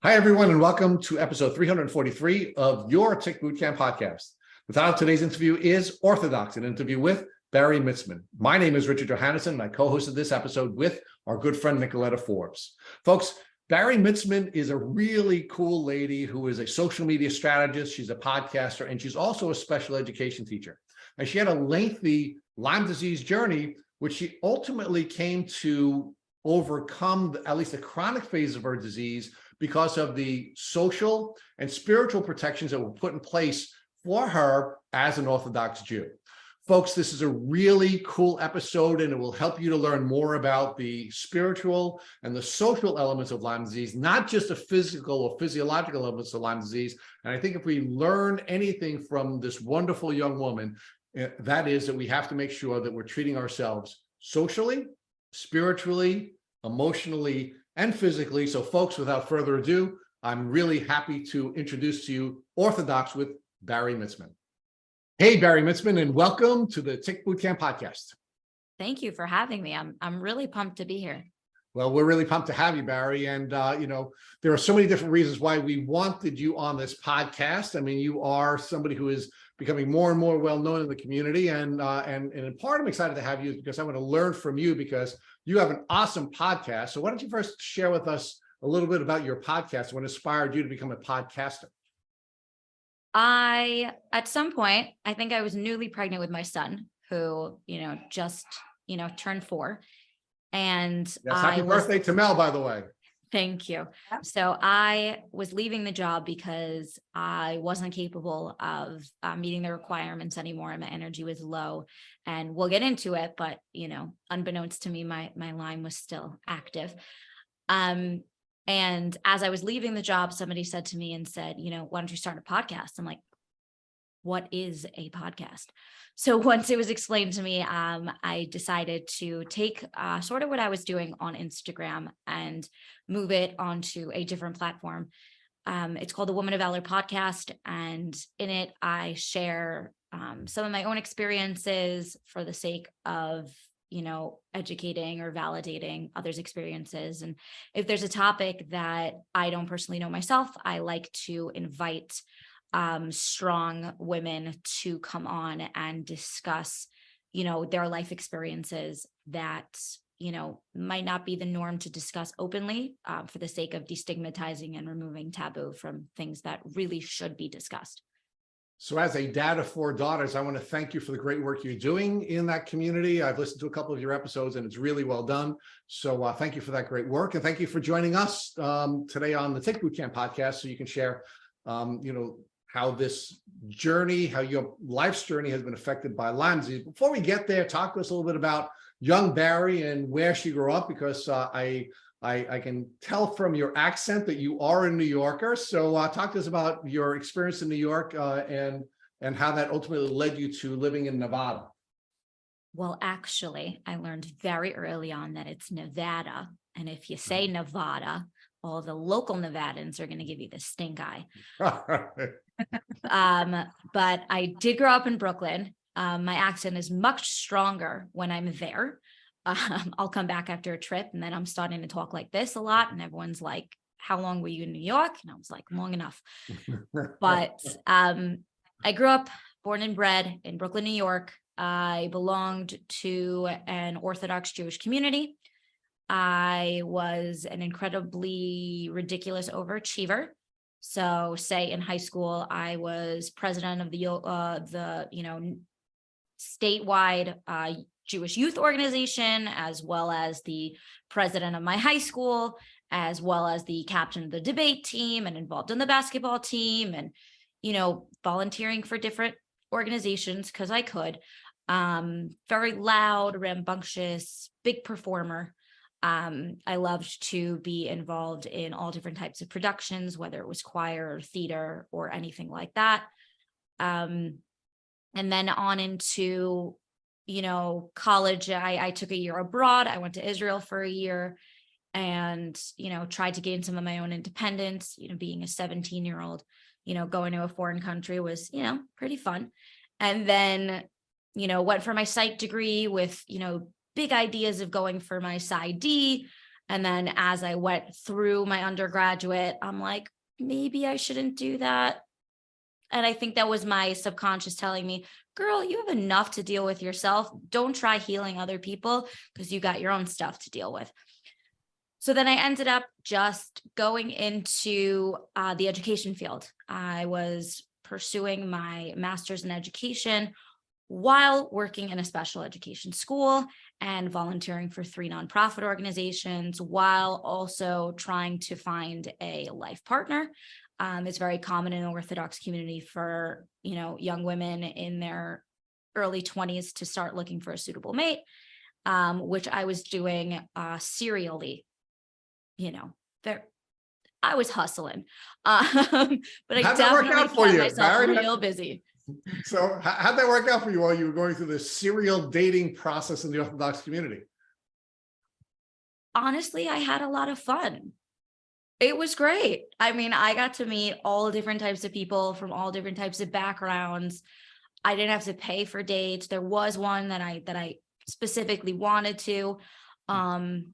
Hi, everyone, and welcome to episode 343 of your Tick Bootcamp podcast. The title of today's interview is Orthodox, an interview with Bari Mitzmann. My name is Richard Johannesson, and I co-hosted this episode with our good friend Nicoletta Forbes. Folks, Bari Mitzmann is a really cool lady who is a social media strategist. She's a podcaster, and she's also a special education teacher. And she had a lengthy Lyme disease journey, which she ultimately came to overcome at least the chronic phase of her disease because of the social and spiritual protections that were put in place for her as an Orthodox Jew. Folks, this is a really cool episode, and it will help you to learn more about the spiritual and the social elements of Lyme disease, not just the physical or physiological elements of Lyme disease. And I think if we learn anything from this wonderful young woman, that is that we have to make sure that we're treating ourselves socially, spiritually, emotionally, and physically. So folks, without further ado, I'm really happy to introduce to you Orthodox with Bari Mitzmann. Hey, Bari Mitzmann, and welcome to the Tick Bootcamp podcast. Thank you for having me. I'm really pumped to be here. Well, we're really pumped to have you, Bari. And, there are so many different reasons why we wanted you on this podcast. I mean, you are somebody who is becoming more and more well-known in the community. And in part, I'm excited to have you because I want to learn from you because you have an awesome podcast. So why don't you first share with us a little bit about your podcast, what inspired you to become a podcaster? At some point, I think I was newly pregnant with my son who, just, turned 4. And Yes, happy birthday to Mel, by the way. Thank you. So I was leaving the job because I wasn't capable of meeting the requirements anymore, and my energy was low. And we'll get into it, but unbeknownst to me, my Lyme was still active. And as I was leaving the job, somebody said to me and said, why don't you start a podcast? I'm like, what is a podcast? So once it was explained to me, I decided to take sort of what I was doing on Instagram and move it onto a different platform. It's called the Woman of Valor podcast. And in it, I share some of my own experiences for the sake of, educating or validating others' experiences. And if there's a topic that I don't personally know myself, I like to invite strong women to come on and discuss, their life experiences that, might not be the norm to discuss openly for the sake of destigmatizing and removing taboo from things that really should be discussed. So as a dad of 4 daughters, I want to thank you for the great work you're doing in that community. I've listened to a couple of your episodes and it's really well done. So thank you for that great work. And thank you for joining us today on the Tick Bootcamp podcast so you can share, how this journey, how your life's journey has been affected by Lyme disease. Before we get there, talk to us a little bit about young Bari and where she grew up, because I can tell from your accent that you are a New Yorker. So talk to us about your experience in New York and how that ultimately led you to living in Nevada. Well, actually, I learned very early on that it's Nevada. And if you say Nevada, all the local Nevadans are going to give you the stink eye. But I did grow up in Brooklyn. My accent is much stronger when I'm there. I'll come back after a trip and then I'm starting to talk like this a lot. And everyone's like, how long were you in New York? And I was like, long enough. But I grew up, born and bred in Brooklyn, New York. I belonged to an Orthodox Jewish community. I was an incredibly ridiculous overachiever. So say in high school, I was president of the statewide Jewish youth organization, as well as the president of my high school, as well as the captain of the debate team and involved in the basketball team and, volunteering for different organizations because I could. Very loud, rambunctious, big performer. I loved to be involved in all different types of productions, whether it was choir or theater or anything like that. And then on into, college, I took a year abroad. I went to Israel for a year and, tried to gain some of my own independence, being a 17-year-old, going to a foreign country was, pretty fun. And then, went for my psych degree with, big ideas of going for my PsyD. And then as I went through my undergraduate, I'm like, maybe I shouldn't do that. And I think that was my subconscious telling me, girl, you have enough to deal with yourself. Don't try healing other people because you got your own stuff to deal with. So then I ended up just going into the education field. I was pursuing my master's in education while working in a special education school and volunteering for 3 nonprofit organizations, while also trying to find a life partner. It's very common in the Orthodox community for, young women in their early 20s to start looking for a suitable mate, which I was doing serially. I was hustling, but I How'd that work definitely out for kept you, myself Barry? real busy. So how'd that work out for you while you were going through this serial dating process in the Orthodox community? Honestly, I had a lot of fun. It was great. I mean, I got to meet all different types of people from all different types of backgrounds. I didn't have to pay for dates. There was one that I specifically wanted to. And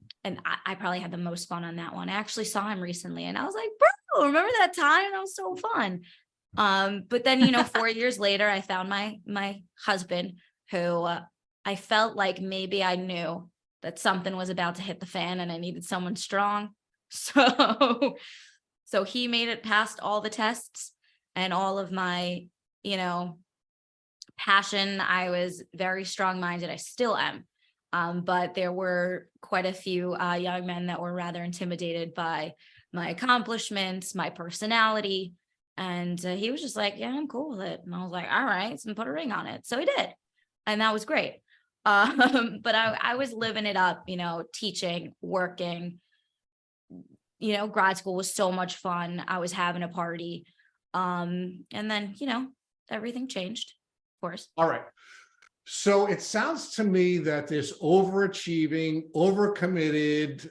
I probably had the most fun on that one. I actually saw him recently and I was like, bro, remember that time? That was so fun. But then, 4 years later, I found my husband who I felt like maybe I knew that something was about to hit the fan and I needed someone strong. So he made it past all the tests and all of my, passion. I was very strong-minded. I still am. But there were quite a few young men that were rather intimidated by my accomplishments, my personality. And he was just like, yeah, I'm cool with it. And I was like, all right, so put a ring on it. So he did. And that was great. But I was living it up, teaching, working, grad school was so much fun. I was having a party. And then, everything changed, of course. All right. So it sounds to me that this overachieving, overcommitted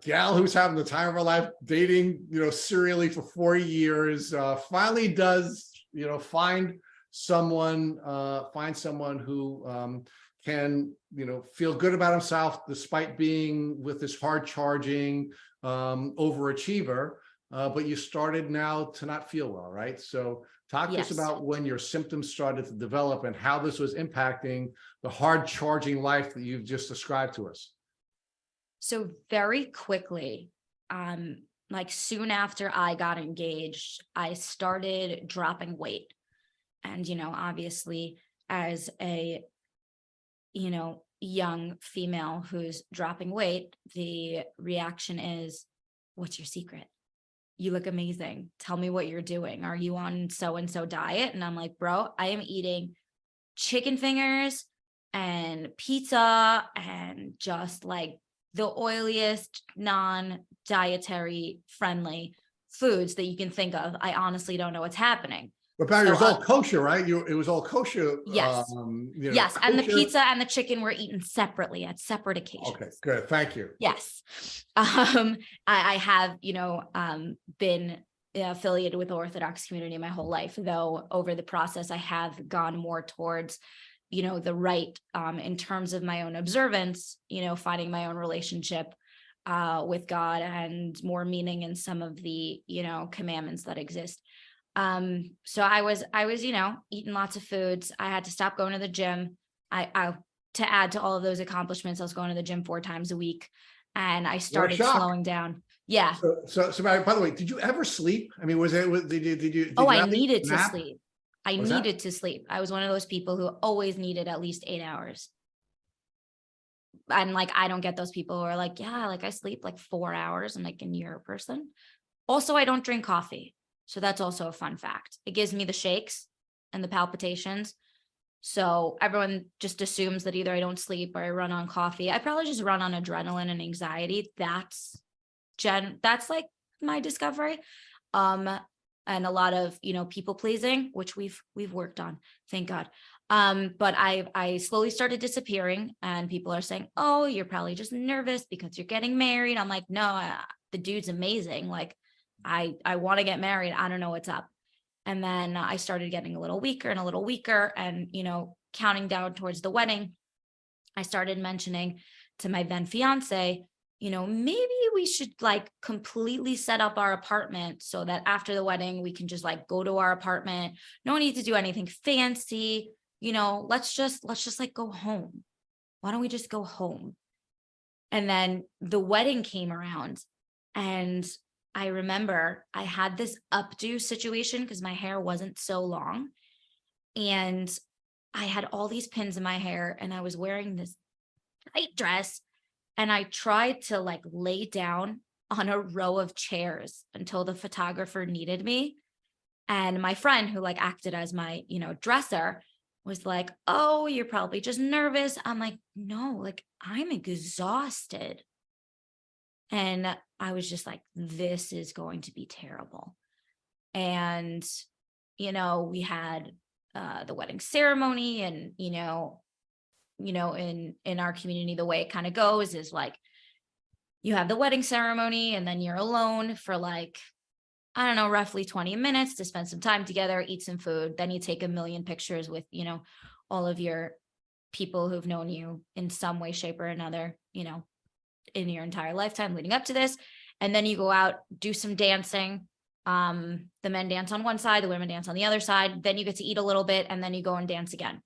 gal who's having the time of her life, dating, serially for 4 years, finally does, find someone who can, feel good about himself despite being with this hard charging overachiever. But you started now to not feel well, right? So talk to us Yes. about when your symptoms started to develop and how this was impacting the hard charging life that you've just described to us. So very quickly, like soon after I got engaged, I started dropping weight. And, obviously as a, young female who's dropping weight, the reaction is, what's your secret? You look amazing. Tell me what you're doing. Are you on so-and-so diet? And I'm like, bro, I am eating chicken fingers and pizza and just like the oiliest, non-dietary friendly foods that you can think of. I honestly don't know what's happening. But Barry, it So, was all kosher, right? It was all kosher. Yes. Yes. And the kosher. pizza and the chicken were eaten separately at separate occasions. Okay, good. Thank you. Yes. I have, been affiliated with the Orthodox community my whole life, though over the process, I have gone more towards, the right, in terms of my own observance, finding my own relationship with God and more meaning in some of the, commandments that exist. So I was, eating lots of foods. I had to stop going to the gym. I to add to all of those accomplishments, I was going to the gym 4 times a week and I started slowing down. Yeah. So by the way, did you ever sleep? I mean, did you I needed to nap? sleep. I What's that? needed to sleep. I was one of those people who always needed at least 8 hours. And like, I don't get those people who are like, yeah, like I sleep like 4 hours. I'm like, and you're a person. Also, I don't drink coffee. So that's also a fun fact. It gives me the shakes and the palpitations. So everyone just assumes that either I don't sleep or I run on coffee. I probably just run on adrenaline and anxiety. That's like my discovery. And a lot of, people pleasing, which we've worked on, thank God. But I slowly started disappearing and people are saying, oh, you're probably just nervous because you're getting married. I'm like, no, the dude's amazing. Like I want to get married. I don't know what's up. And then I started getting a little weaker and, counting down towards the wedding, I started mentioning to my then fiance, maybe we should like completely set up our apartment so that after the wedding, we can just like go to our apartment. No need to do anything fancy. Let's just like go home. Why don't we just go home? And then the wedding came around, and I remember I had this updo situation because my hair wasn't so long, and I had all these pins in my hair, and I was wearing this tight dress, and I tried to like lay down on a row of chairs until the photographer needed me. And my friend who like acted as my, dresser was like, "Oh, you're probably just nervous." I'm like, "No, like I'm exhausted." And I was just like, this is going to be terrible. And, we had the wedding ceremony, and, in our community, the way it kind of goes is like, you have the wedding ceremony and then you're alone for like, I don't know, roughly 20 minutes to spend some time together, eat some food. Then you take a million pictures with, all of your people who've known you in some way, shape, or another, in your entire lifetime leading up to this. And then you go out, do some dancing. The men dance on one side, the women dance on the other side. Then you get to eat a little bit, and then you go and dance again.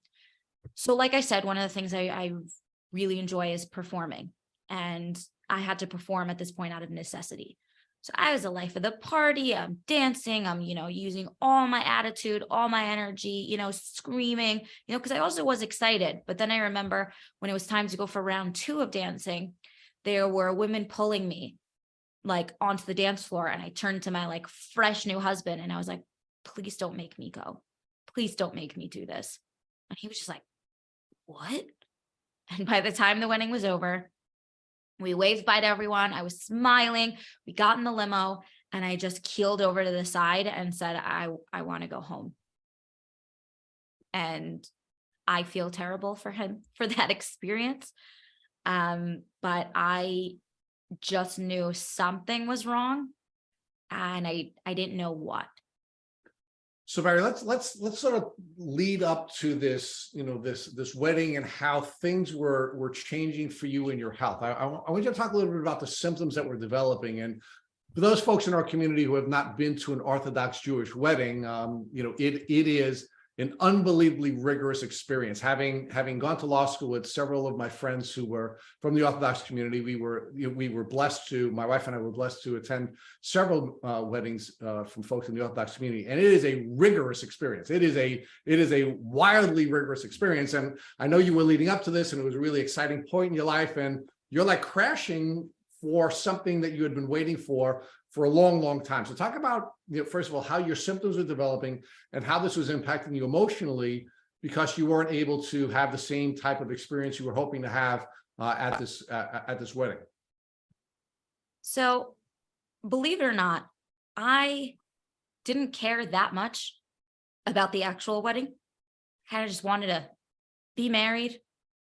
So like I said, one of the things I really enjoy is performing. And I had to perform at this point out of necessity. So I was the life of the party. I'm dancing. I'm, using all my attitude, all my energy, screaming, because I also was excited. But then I remember when it was time to go for round 2 of dancing, there were women pulling me like onto the dance floor. And I turned to my like fresh new husband and I was like, "Please don't make me go. Please don't make me do this." And he was just like, "What?" And by the time the wedding was over, we waved bye to everyone. I was smiling. We got in the limo and I just keeled over to the side and said, I want to go home. And I feel terrible for him for that experience. But I just knew something was wrong, and I didn't know what. So Barry, let's sort of lead up to this, this wedding and how things were changing for you in your health. I want you to talk a little bit about the symptoms that were developing. And for those folks in our community who have not been to an Orthodox Jewish wedding, it is an unbelievably rigorous experience. Having gone to law school with several of my friends who were from the Orthodox community, we were blessed to, my wife and I were blessed to attend several weddings from folks in the Orthodox community, and it is a rigorous experience. It is a wildly rigorous experience, and I know you were leading up to this, and it was a really exciting point in your life, and you're like crashing for something that you had been waiting for a long, long time. So talk about, first of all, how your symptoms are developing and how this was impacting you emotionally, because you weren't able to have the same type of experience you were hoping to have at this wedding. So believe it or not, I didn't care that much about the actual wedding. I kind of just wanted to be married,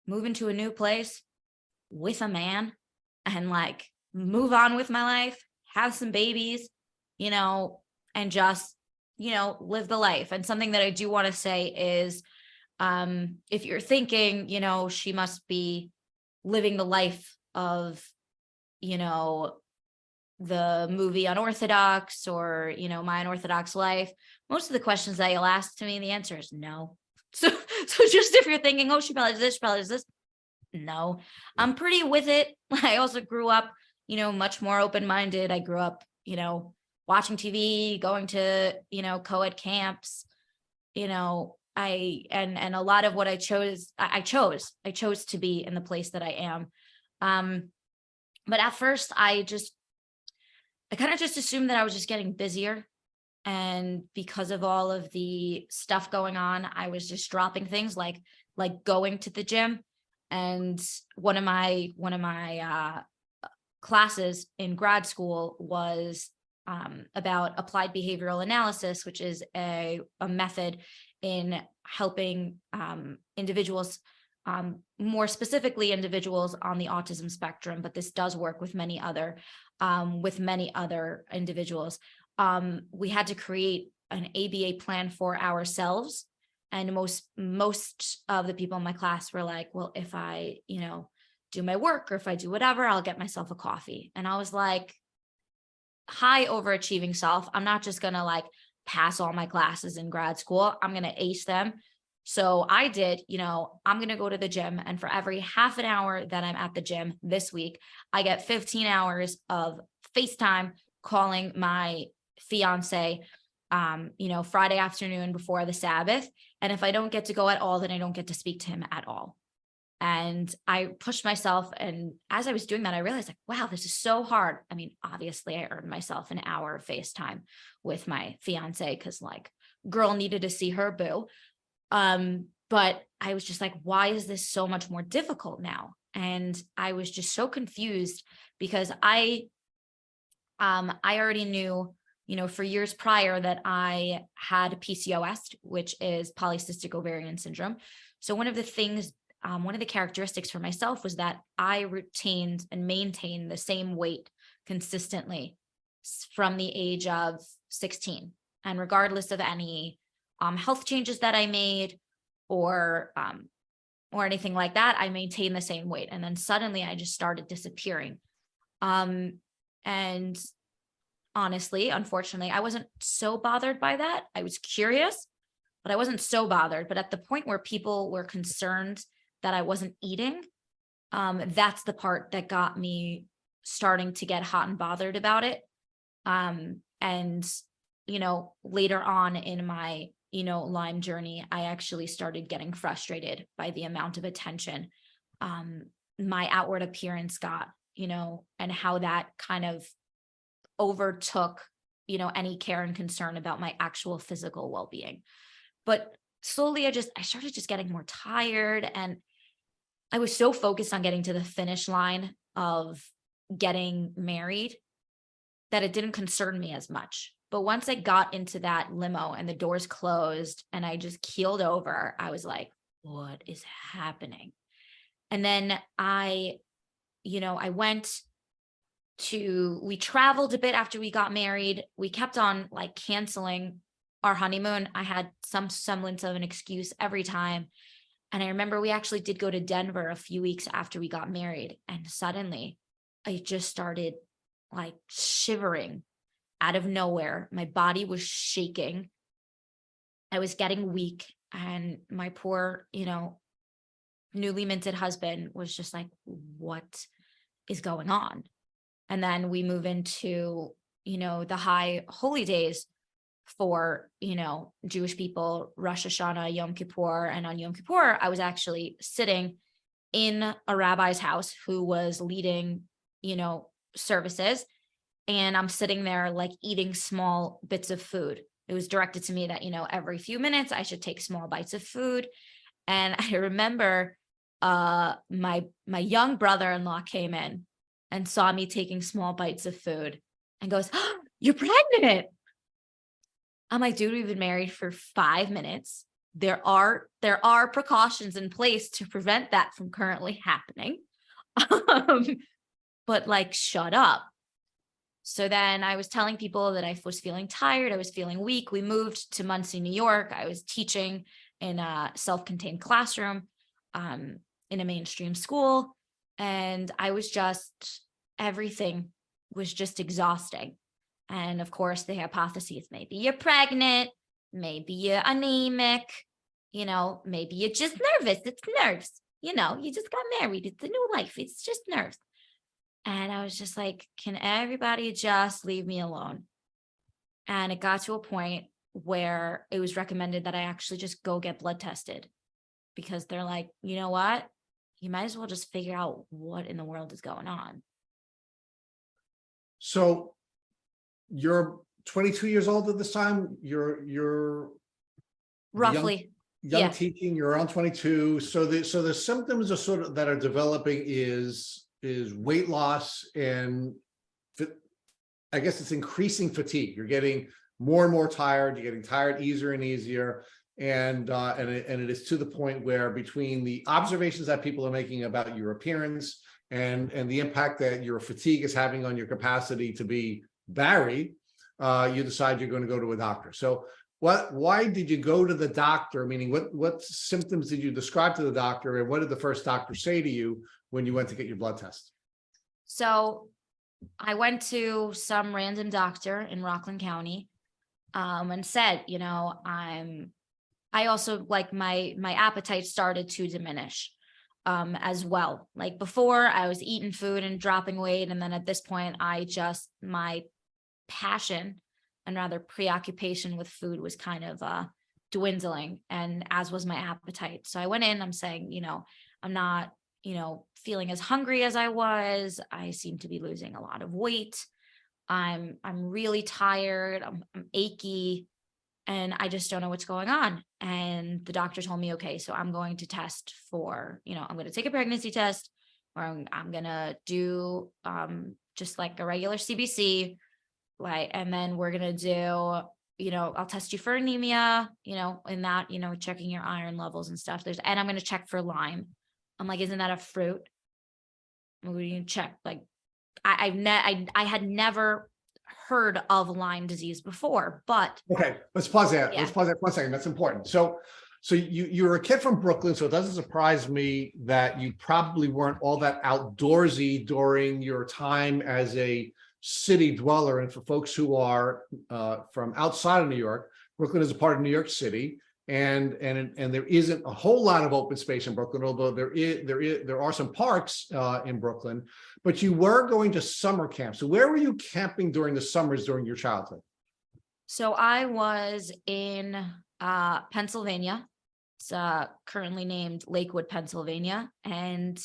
move into a new place with a man, and like move on with my life, have some babies, and just, live the life. And something that I do want to say is, if you're thinking, she must be living the life of, the movie Unorthodox or, my unorthodox life, most of the questions that you'll ask to me, the answer is no. So just if you're thinking, "Oh, she probably does this, no, I'm pretty with it. I also grew up, much more open-minded. I grew up, watching TV, going to, co-ed camps, and a lot of what I chose to be in the place that I am. But at first I kind of just assumed that I was just getting busier. And because of all of the stuff going on, I was just dropping things like going to the gym. And one of my classes in grad school was about applied behavioral analysis, which is a method in helping individuals, more specifically individuals on the autism spectrum, but this does work with many other individuals. We had to create an ABA plan for ourselves. And most of the people in my class were like, "Well, if I, do my work or if I do whatever, I'll get myself a coffee. And I was like, high overachieving self. I'm not just going to like pass all my classes in grad school. I'm going to ace them. So I did, I'm going to go to the gym, and for every half an hour that I'm at the gym this week, I get 15 hours of FaceTime calling my fiance, Friday afternoon before the Sabbath. And if I don't get to go at all, then I don't get to speak to him at all. And I pushed myself. And as I was doing that, I realized like, wow, this is so hard. I mean, obviously I earned myself an hour of FaceTime with my fiance because like girl needed to see her boo. But I was just like, why is this so much more difficult now? And I was just so confused because I already knew, for years prior that I had PCOS, which is polycystic ovarian syndrome. So one of the characteristics for myself was that I retained and maintained the same weight consistently from the age of 16. And regardless of any health changes that I made or anything like that, I maintained the same weight. And then suddenly I just started disappearing. And honestly, unfortunately, I wasn't so bothered by that. I was curious, but I wasn't so bothered. But at the point where people were concerned that I wasn't eating, that's the part that got me starting to get hot and bothered about it. And, later on in my, Lyme journey, I actually started getting frustrated by the amount of attention my outward appearance got, and how that kind of overtook, any care and concern about my actual physical well-being. But slowly I started just getting more tired, and I was so focused on getting to the finish line of getting married that it didn't concern me as much. But once I got into that limo and the doors closed and I just keeled over, I was like, what is happening? And then I we traveled a bit after we got married. We kept on like canceling our honeymoon. I had some semblance of an excuse every time. And I remember we actually did go to Denver a few weeks after we got married. And suddenly I just started like shivering out of nowhere. My body was shaking. I was getting weak. And my poor, newly minted husband was just like, what is going on? And then we move into, the high holy days for, Jewish people, Rosh Hashanah, Yom Kippur. And on Yom Kippur, I was actually sitting in a rabbi's house who was leading, services. And I'm sitting there like eating small bits of food. It was directed to me that, every few minutes I should take small bites of food. And I remember my young brother-in-law came in and saw me taking small bites of food and goes, oh, you're pregnant. I'm like, dude, we've been married for 5 minutes. There are precautions in place to prevent that from currently happening. But like, shut up. So then I was telling people that I was feeling tired. I was feeling weak. We moved to Muncie, New York. I was teaching in a self-contained classroom in a mainstream school. And I was everything was just exhausting. And of course, the hypotheses, maybe you're pregnant, maybe you're anemic, maybe you're just nervous. It's nerves. You just got married. It's a new life. It's just nerves. And I was just like, can everybody just leave me alone? And it got to a point where it was recommended that I actually just go get blood tested, because they're like, you know what? You might as well just figure out what in the world is going on. So you're 22 years old at this time. You're roughly young yeah. teaching. You're around 22. So the symptoms are sort of that are developing is weight loss, and I guess it's increasing fatigue. You're getting more and more tired. You're getting tired easier and easier. And it is to the point where, between the observations that people are making about your appearance and the impact that your fatigue is having on your capacity to be Bari, you decide you're going to go to a doctor. So why did you go to the doctor? Meaning, what symptoms did you describe to the doctor, and what did the first doctor say to you when you went to get your blood test? So I went to some random doctor in Rockland County, and said, I also like my appetite started to diminish, as well. Like before, I was eating food and dropping weight. And then at this point, my passion and rather preoccupation with food was kind of dwindling, and as was my appetite. So I went in, I'm saying, I'm not, feeling as hungry as I was. I seem to be losing a lot of weight. I'm really tired. I'm achy, and I just don't know what's going on. And the doctor told me, okay, so I'm going to test for, I'm going to take a pregnancy test, or I'm going to do just like a regular CBC, like, and then we're going to do, I'll test you for anemia, in that, checking your iron levels and stuff. And I'm going to check for Lyme. I'm like, isn't that a fruit? I'm going to check. Like, I had never heard of Lyme disease before, but Okay, let's pause there. Yeah. Let's pause there for 1 second. That's important. So you're a kid from Brooklyn, so it doesn't surprise me that you probably weren't all that outdoorsy during your time as a city dweller. And for folks who are from outside of New York, Brooklyn is a part of New York City, and there isn't a whole lot of open space in Brooklyn, although there are some parks in Brooklyn. But you were going to summer camp. So where were you camping during the summers during your childhood? so I was in Pennsylvania. It's currently named Lakewood, Pennsylvania, and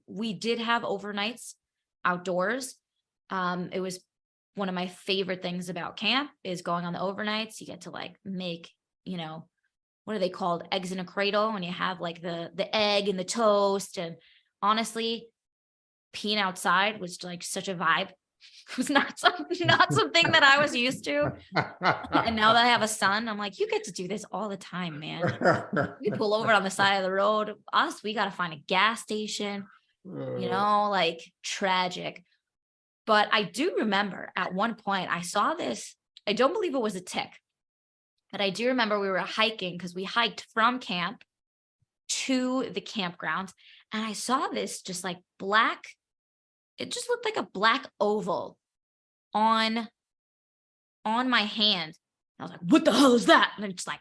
we did have overnights outdoors. It was one of my favorite things about camp is going on the overnights. You get to like make, what are they called? Eggs in a cradle, when you have like the egg and the toast. And honestly, peeing outside was like such a vibe. It was not something that I was used to. And now that I have a son, I'm like, you get to do this all the time, man. You pull over on the side of the road. We got to find a gas station, like tragic. But I do remember at one point I saw this. I don't believe it was a tick, but I do remember we were hiking, because we hiked from camp to the campground, and I saw this just like black. It just looked like a black oval on my hand. I was like, what the hell is that? And I just like,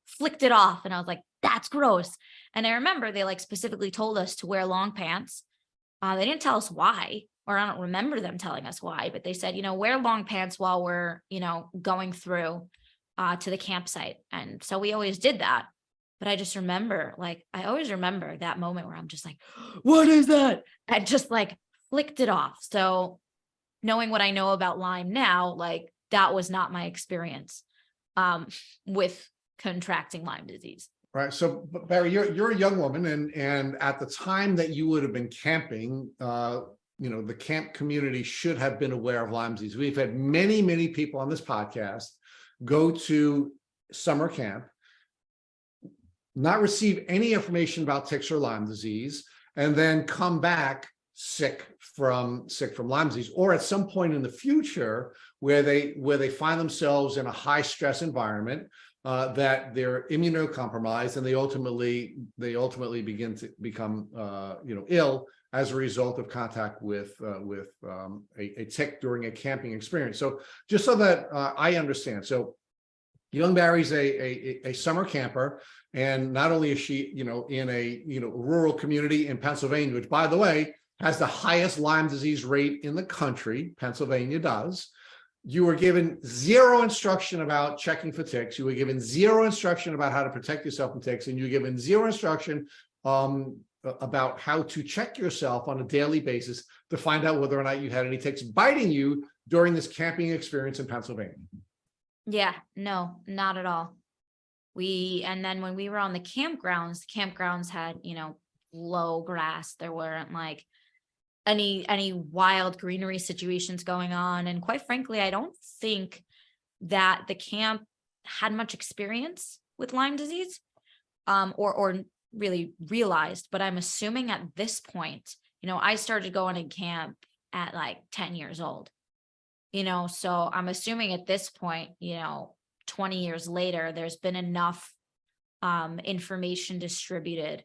flicked it off. And I was like, that's gross. And I remember they like specifically told us to wear long pants. They didn't tell us why, or I don't remember them telling us why, but they said, wear long pants while we're, going through to the campsite. And so we always did that. But I just remember, like, I always remember that moment where I'm just like, what is that? And just like flicked it off. So knowing what I know about Lyme now, like that was not my experience with contracting Lyme disease. Right. So, but Bari, you're a young woman, and at the time that you would have been camping, the camp community should have been aware of Lyme disease. We've had many people on this podcast go to summer camp, not receive any information about ticks or Lyme disease, and then come back sick from Lyme disease, or at some point in the future where they find themselves in a high stress environment, that they're immunocompromised, and they ultimately begin to become ill as a result of contact with a tick during a camping experience. So just so that I understand, so young Bari's a summer camper, and not only is she in a rural community in Pennsylvania, which by the way has the highest Lyme disease rate in the country. Pennsylvania does. You were given zero instruction about checking for ticks. You were given zero instruction about how to protect yourself from ticks, and you were given zero instruction about how to check yourself on a daily basis to find out whether or not you had any ticks biting you during this camping experience in Pennsylvania. Yeah, no, not at all. And then when we were on the campgrounds had, low grass. There weren't like any wild greenery situations going on. And quite frankly, I don't think that the camp had much experience with Lyme disease, or really realized, but I'm assuming at this point, I started going to camp at like 10 years old, so I'm assuming at this point, 20 years later, there's been enough information distributed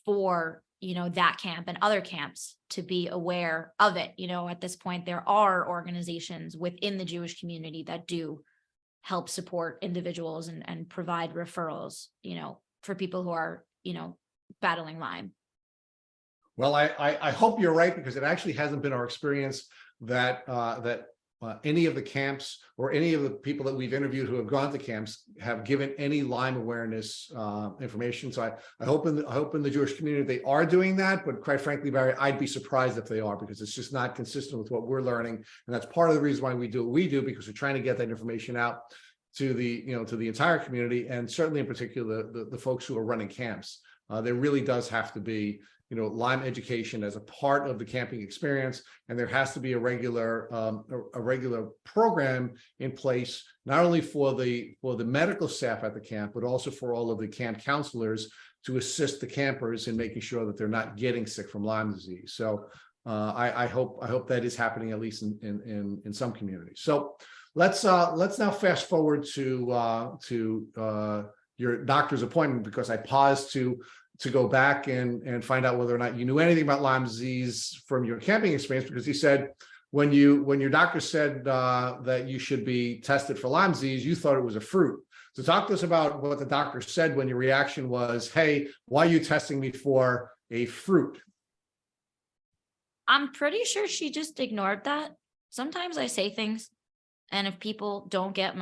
for, that camp and other camps to be aware of it. At this point, there are organizations within the Jewish community that do help support individuals and provide referrals, for people who are, battling Lyme. Well, I hope you're right, because it actually hasn't been our experience that any of the camps or any of the people that we've interviewed who have gone to camps have given any Lyme awareness information. So I hope in the Jewish community they are doing that. But quite frankly, Barry, I'd be surprised if they are, because it's just not consistent with what we're learning, and that's part of the reason why we do what we do, because we're trying to get that information out to the entire community, and certainly in particular the folks who are running camps. There really does have to be Lyme education as a part of the camping experience, and there has to be a regular program in place, not only for the medical staff at the camp, but also for all of the camp counselors to assist the campers in making sure that they're not getting sick from Lyme disease. So I hope that is happening, at least in some communities. So let's now fast forward to your doctor's appointment, because I paused to go back and find out whether or not you knew anything about Lyme disease from your camping experience, because he said when your doctor said that you should be tested for Lyme disease, you thought it was a fruit. So talk to us about what the doctor said when your reaction was, hey, why are you testing me for a fruit? I'm pretty sure she just ignored that. Sometimes I say things, and if people don't get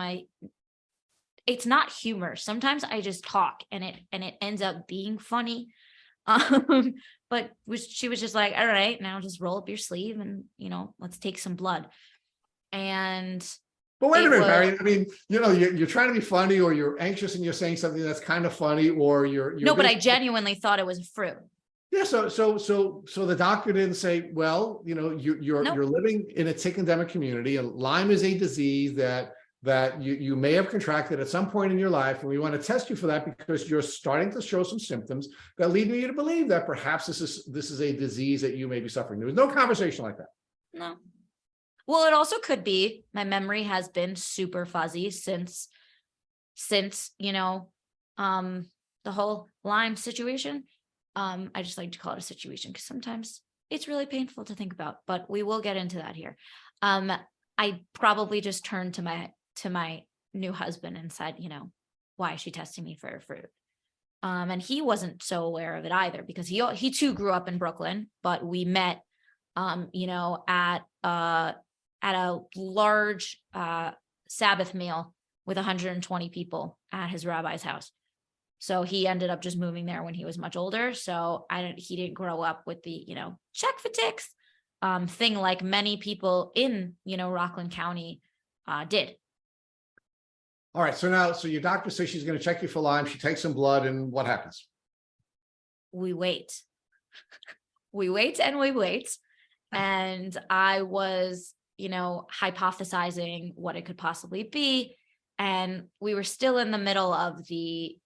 it's not humor. Sometimes I just talk and it ends up being funny. But she was just like, all right, now just roll up your sleeve and, let's take some blood. And But wait a minute, Barry. I mean, you're trying to be funny, or you're anxious and you're saying something that's kind of funny, or you're no, but I genuinely thought it was a fruit. Yeah. So the doctor didn't say, well, you're Nope. living in a tick-endemic community, and Lyme is a disease that you may have contracted at some point in your life, and we want to test you for that because you're starting to show some symptoms that lead you to believe that perhaps this is a disease that you may be suffering. There was no conversation like that. No. Well, it also could be my memory has been super fuzzy since the whole Lyme situation. I just like to call it a situation because sometimes it's really painful to think about, but we will get into that here. I probably just turned to my new husband and said, why is she testing me for a fruit? And he wasn't so aware of it either, because he too grew up in Brooklyn, but we met, at a large Sabbath meal with 120 people at his rabbi's house. So he ended up just moving there when he was much older. So he didn't grow up with the, check for ticks thing like many people in, Rockland County did. All right. So your doctor says she's going to check you for Lyme. She takes some blood, and what happens? We wait. We wait and we wait. And I was, hypothesizing what it could possibly be. And we were still in the middle of the,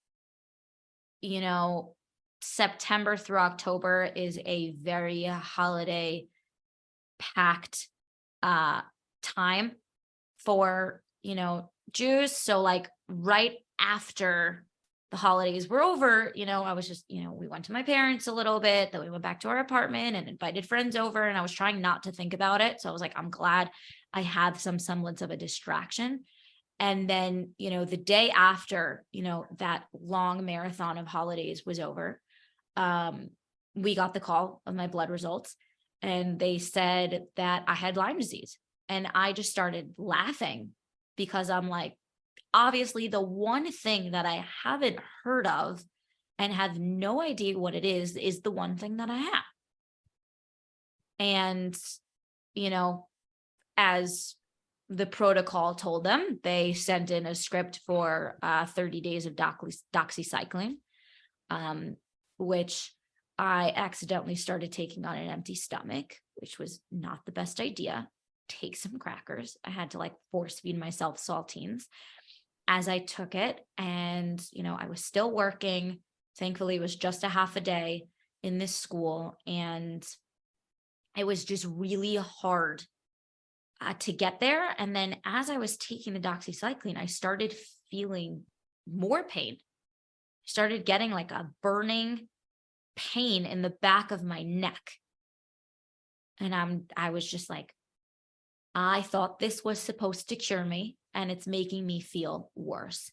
September through October is a very holiday packed time for, Jews. So like right after the holidays were over, I was just, we went to my parents a little bit, then we went back to our apartment and invited friends over, and I was trying not to think about it. So I was like, I'm glad I have some semblance of a distraction. And then, the day after, that long marathon of holidays was over, we got the call of my blood results, and they said that I had Lyme disease. And I just started laughing because I'm like, obviously the one thing that I haven't heard of and have no idea what it is the one thing that I have. And, as the protocol told them, they sent in a script for 30 days of doxycycline, which I accidentally started taking on an empty stomach, which was not the best idea. Take some crackers. I had to force feed myself saltines as I took it. And, I was still working. Thankfully, it was just a half a day in this school. And it was just really hard to get there. And then as I was taking the doxycycline, I started feeling more pain. Started getting like a burning pain in the back of my neck. And I was just like, I thought this was supposed to cure me, and it's making me feel worse.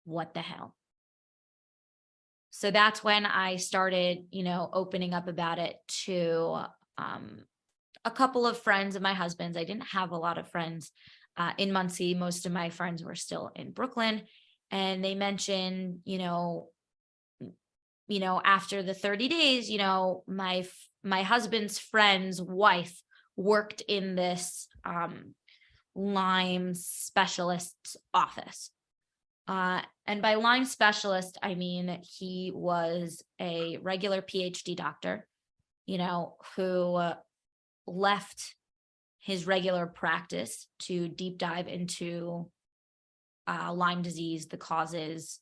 What the hell? So that's when I started, opening up about it to a couple of friends of my husband's. I didn't have a lot of friends in Muncie. Most of my friends were still in Brooklyn. And they mentioned, after the 30 days, my husband's friend's wife worked in this Lyme specialist's office. And by Lyme specialist, I mean he was a regular PhD doctor, who left his regular practice to deep dive into Lyme disease, the causes,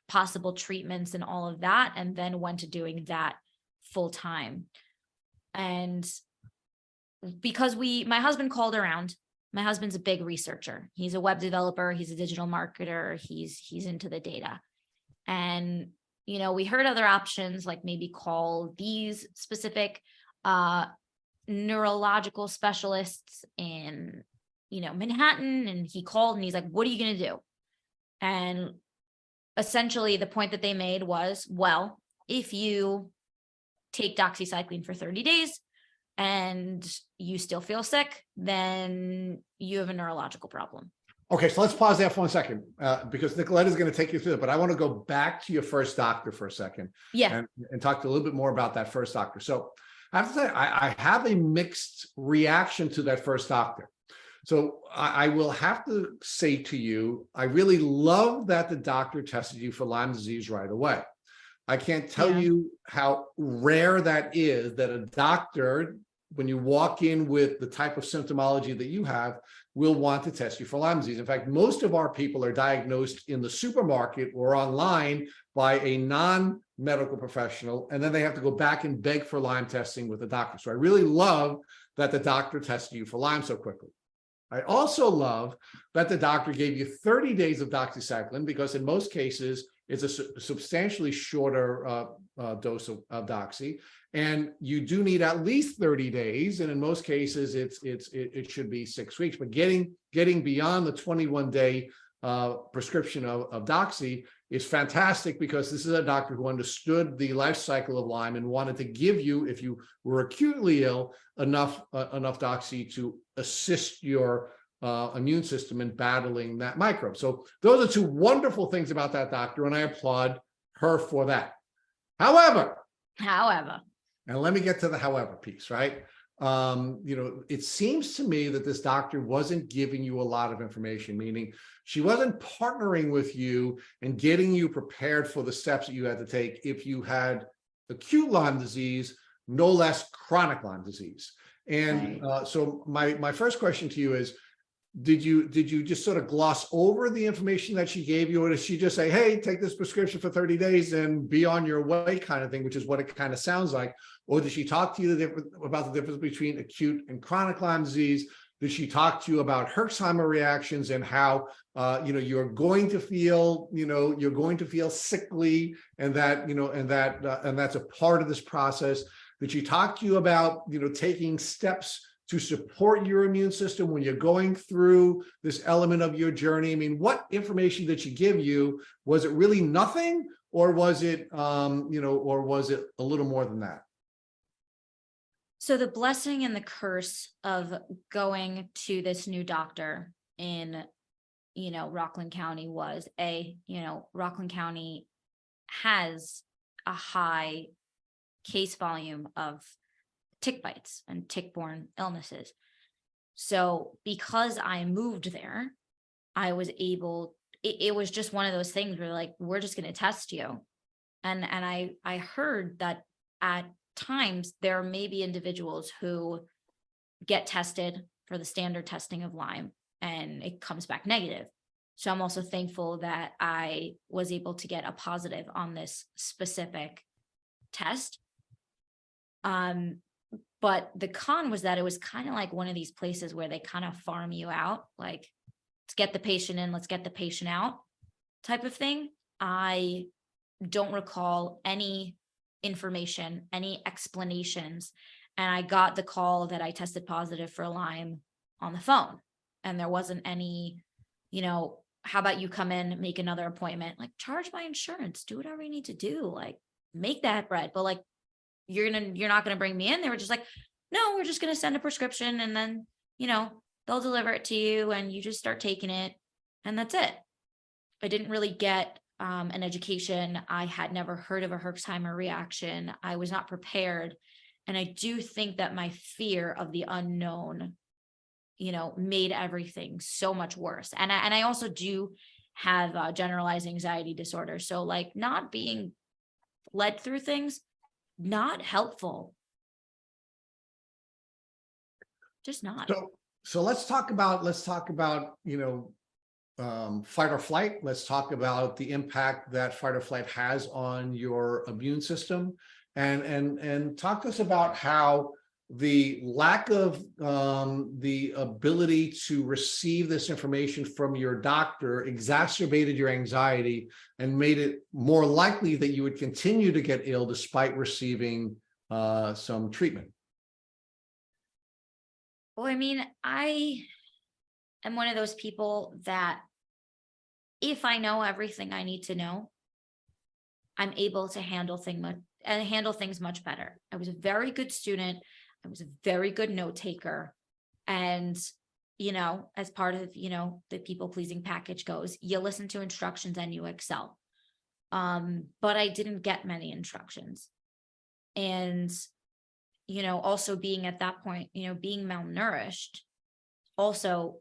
possible treatments and all of that, and then went to doing that full time. And because my husband called around, my husband's a big researcher. He's a web developer. He's a digital marketer. He's into the data. And, we heard other options, like maybe call these specific neurological specialists in, Manhattan. And he called and he's like, what are you going to do? And essentially the point that they made was, well, if you take doxycycline for 30 days and you still feel sick, then you have a neurological problem. Okay, so let's pause there for 1 second because Nicolette is going to take you through it, but I want to go back to your first doctor for a second, and talk a little bit more about that first doctor. So I have to say, I have a mixed reaction to that first doctor. So I will have to say to you, I really love that the doctor tested you for Lyme disease right away. I can't tell you how rare that is, that a doctor, when you walk in with the type of symptomology that you have, will want to test you for Lyme disease. In fact, most of our people are diagnosed in the supermarket or online by a non-medical professional, and then they have to go back and beg for Lyme testing with a doctor. So I really love that the doctor tested you for Lyme so quickly. I also love that the doctor gave you 30 days of doxycycline, because in most cases, it's a substantially shorter dose of doxy, and you do need at least 30 days, and in most cases, it should be 6 weeks. But getting beyond the 21-day prescription of doxy is fantastic, because this is a doctor who understood the life cycle of Lyme and wanted to give you, if you were acutely ill, enough doxy to assist your immune system in battling that microbe. So those are two wonderful things about that doctor, and I applaud her for that. However, and let me get to the however piece, right? It seems to me that this doctor wasn't giving you a lot of information, meaning she wasn't partnering with you and getting you prepared for the steps that you had to take if you had acute Lyme disease, no less chronic Lyme disease. And so my first question to you is, did you just sort of gloss over the information that she gave you, or did she just say, hey, take this prescription for 30 days and be on your way kind of thing, which is what it kind of sounds like? Or did she talk to you about the difference between acute and chronic Lyme disease? Did she talk to you about Herxheimer reactions and how you're going to feel sickly, and that's a part of this process? Did she talk to you about taking steps to support your immune system when you're going through this element of your journey? I mean, what information did she give you? Was it really nothing, or was it a little more than that? So the blessing and the curse of going to this new doctor in, Rockland County was Rockland County has a high case volume of tick bites and tick-borne illnesses. So because I moved there, I was able, it was just one of those things where like, we're just going to test you. And I heard that at times there may be individuals who get tested for the standard testing of Lyme and it comes back negative. So I'm also thankful that I was able to get a positive on this specific test. But the con was that it was kind of like one of these places where they kind of farm you out, like, let's get the patient in, let's get the patient out type of thing. I don't recall any information, any explanations. And I got the call that I tested positive for Lyme on the phone. And there wasn't any, how about you come in, make another appointment, like charge my insurance, do whatever you need to do, like make that bread. But like, you're not going to bring me in. They were just like, no, we're just going to send a prescription and then, they'll deliver it to you and you just start taking it. And that's it. I didn't really get an education. I had never heard of a Herxheimer reaction. I was not prepared. And I do think that my fear of the unknown, made everything so much worse. And I also do have generalized anxiety disorder. So like not being led through things, not helpful. Just not. So let's talk about, fight or flight. Let's talk about the impact that fight or flight has on your immune system, and talk to us about how the lack of the ability to receive this information from your doctor exacerbated your anxiety and made it more likely that you would continue to get ill despite receiving some treatment. Well, I mean, I am one of those people that if I know everything I need to know, I'm able to handle things much better. I was a very good student. I was a very good note taker. And, as part of, the people pleasing package goes, you listen to instructions and you excel. But I didn't get many instructions. And, also being at that point, being malnourished also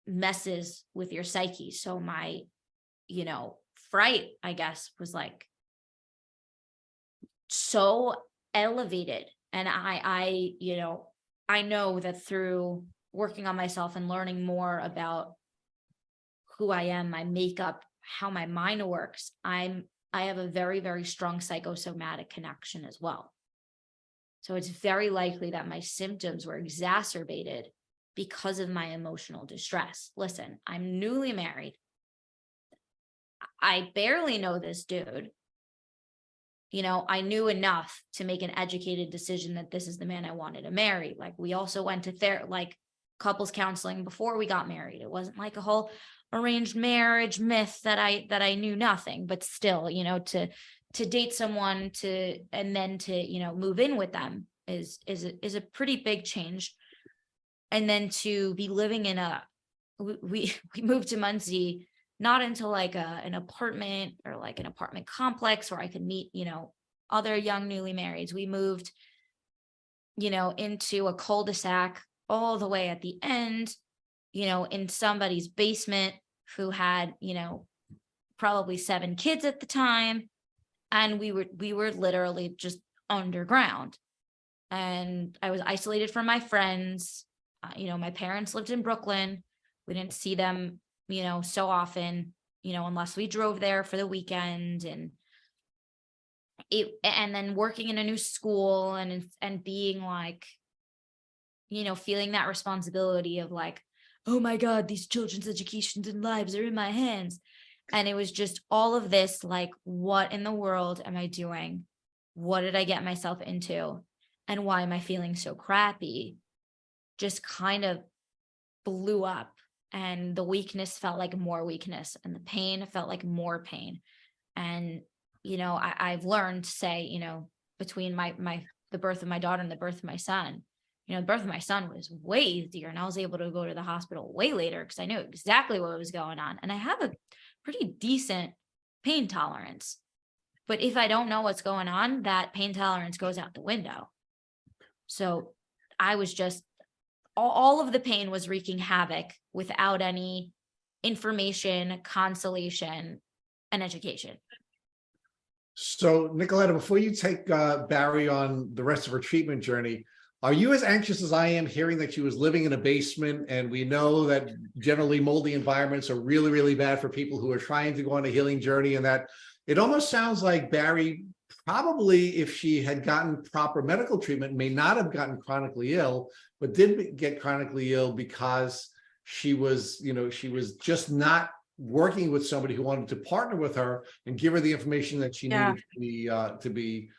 messes with your psyche. So my, fright, I guess, was like so elevated. And I know that through working on myself and learning more about who I am, my makeup, how my mind works, I have a very, very strong psychosomatic connection as well. So it's very likely that my symptoms were exacerbated because of my emotional distress. Listen, I'm newly married. I barely know this dude. I knew enough to make an educated decision that this is the man I wanted to marry. Like we also went to couples counseling before we got married. It wasn't like a whole arranged marriage myth that I knew nothing, but still, to date someone and then to, move in with them is a pretty big change. And then to be living in we moved to Muncie, not into like an apartment or like an apartment complex where I could meet, other young newly marrieds. We moved, into a cul-de-sac all the way at the end, in somebody's basement who had, probably 7 kids at the time. And we were literally just underground. And I was isolated from my friends. My parents lived in Brooklyn. We didn't see them, so often, unless we drove there for the weekend. And then working in a new school and being like, feeling that responsibility of like, oh my God, these children's educations and lives are in my hands. And it was just all of this, like, what in the world am I doing? What did I get myself into? And why am I feeling so crappy? Just kind of blew up. And the weakness felt like more weakness, and the pain felt like more pain. And, I've learned to say, between the birth of my daughter and the birth of my son, the birth of my son was way easier. And I was able to go to the hospital way later because I knew exactly what was going on. And I have a pretty decent pain tolerance. But if I don't know what's going on, that pain tolerance goes out the window. So I was just, all of the pain was wreaking havoc without any information, consolation, and education. So, Nicoletta, before you take Bari on the rest of her treatment journey, are you as anxious as I am hearing that she was living in a basement? And we know that generally moldy environments are really, really bad for people who are trying to go on a healing journey, and that it almost sounds like Bari probably if she had gotten proper medical treatment, may not have gotten chronically ill, but did get chronically ill because she was, she was just not working with somebody who wanted to partner with her and give her the information that she Yeah. needed to be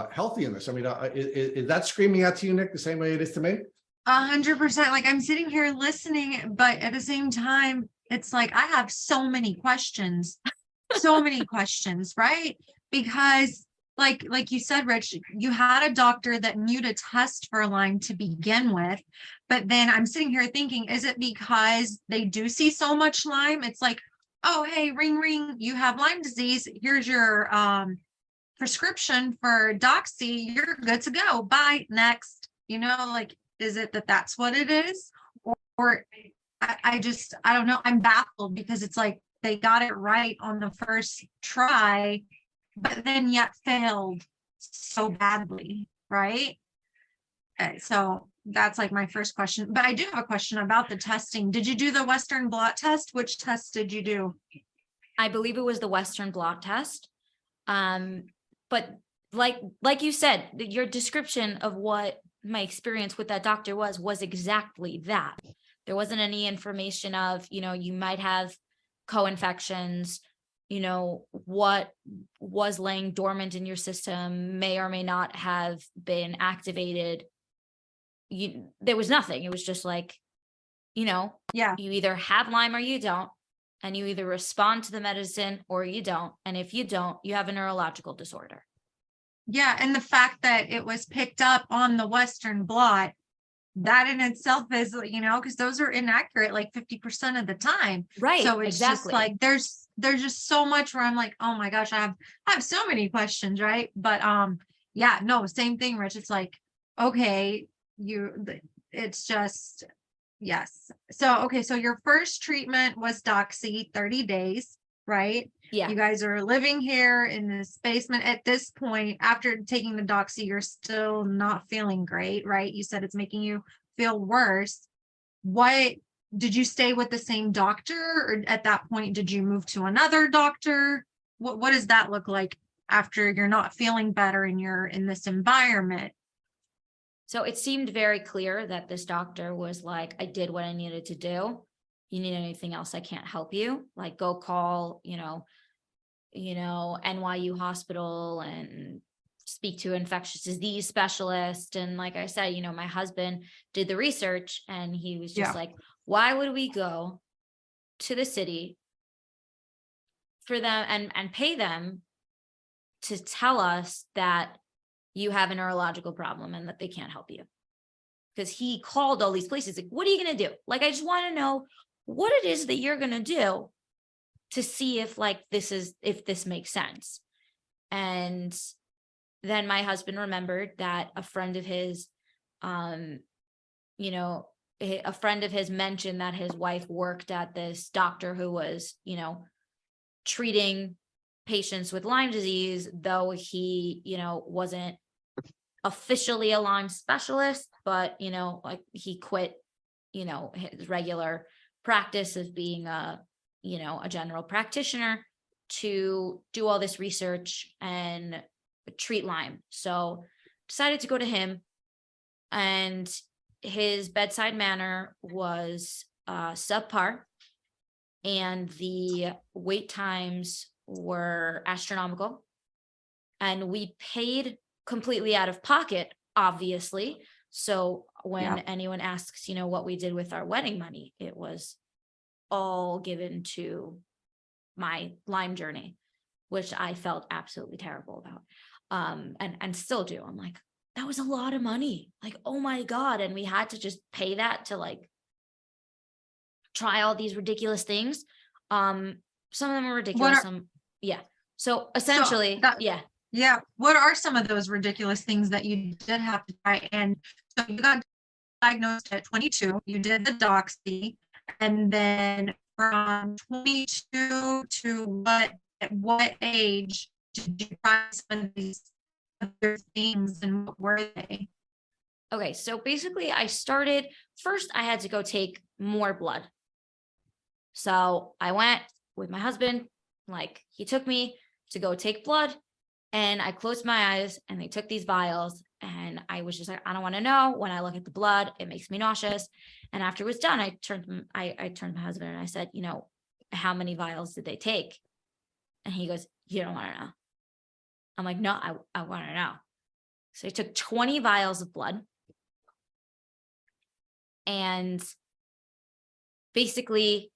healthy in this. I mean, is that screaming out to you, Nick, the same way it is to me? 100%. Like I'm sitting here listening, but at the same time, it's like I have so many questions, right? Because like you said, Rich, you had a doctor that knew to test for Lyme to begin with, but then I'm sitting here thinking, is it because they do see so much Lyme? It's like, oh, hey, ring, ring, you have Lyme disease. Here's your prescription for Doxy. You're good to go. Bye. Next. Like, is it that that's what it is? Or I don't know. I'm baffled because it's like they got it right on the first try, but then yet failed so badly, right? So that's like my first question. But I do have a question about the testing. Did you do the Western blot test? Which test did you do? I believe it was the Western blot test. But like you said, your description of what my experience with that doctor was exactly that. There wasn't any information of, you might have co-infections, what was laying dormant in your system may or may not have been activated. There was nothing. It was just like, Yeah. you either have Lyme or you don't, and you either respond to the medicine or you don't. And if you don't, you have a neurological disorder. Yeah. And the fact that it was picked up on the Western blot, that in itself is, because those are inaccurate like 50% of the time. Right. So it's exactly. just like there's just so much where I'm like, oh my gosh, I have so many questions, right? But yeah, no, same thing, Rich. It's like, okay, it's just yes. So okay, so your first treatment was Doxy, 30 days, right? Yeah. You guys are living here in this basement at this point. After taking the Doxy, you're still not feeling great, right? You said it's making you feel worse. What did you stay with the same doctor, or at that point did you move to another doctor? What does that look like after you're not feeling better and you're in this environment? So it seemed very clear that this doctor was like, I did what I needed to do. You need anything else, I can't help you. Like, go call, NYU hospital and speak to an infectious disease specialist. And like I said, my husband did the research and he was just like, why would we go to the city for them and pay them to tell us that you have a neurological problem and that they can't help you? Because he called all these places like, what are you going to do? Like, I just want to know what it is that you're going to do to see if this makes sense. And then my husband remembered that a friend of his, mentioned that his wife worked at this doctor who was, treating patients with Lyme disease, though he, wasn't officially a Lyme specialist, but, like he quit, his regular practice of being a general practitioner to do all this research and treat Lyme. So decided to go to him, and his bedside manner was subpar, and the wait times were astronomical, and we paid completely out of pocket, obviously. So when anyone asks, what we did with our wedding money, it was all given to my Lyme journey, which I felt absolutely terrible about. And still do. I'm like, that was a lot of money. Like, oh my God. And we had to just pay that to like try all these ridiculous things. Some of them were ridiculous. So essentially, Yeah. What are some of those ridiculous things that you did have to try? And so you got diagnosed at 22, you did the Doxy, and then from 22 to at what age did you try some of these other things, and what were they? Okay, so basically I started, first I had to go take more blood. So I went with my husband, like he took me to go take blood. And I closed my eyes and they took these vials and I was just like, I don't want to know. When I look at the blood, it makes me nauseous. And after it was done, I turned to my husband and I said, you know, how many vials did they take? And he goes, you don't want to know. I'm like, no, I want to know. So he took 20 vials of blood. And basically,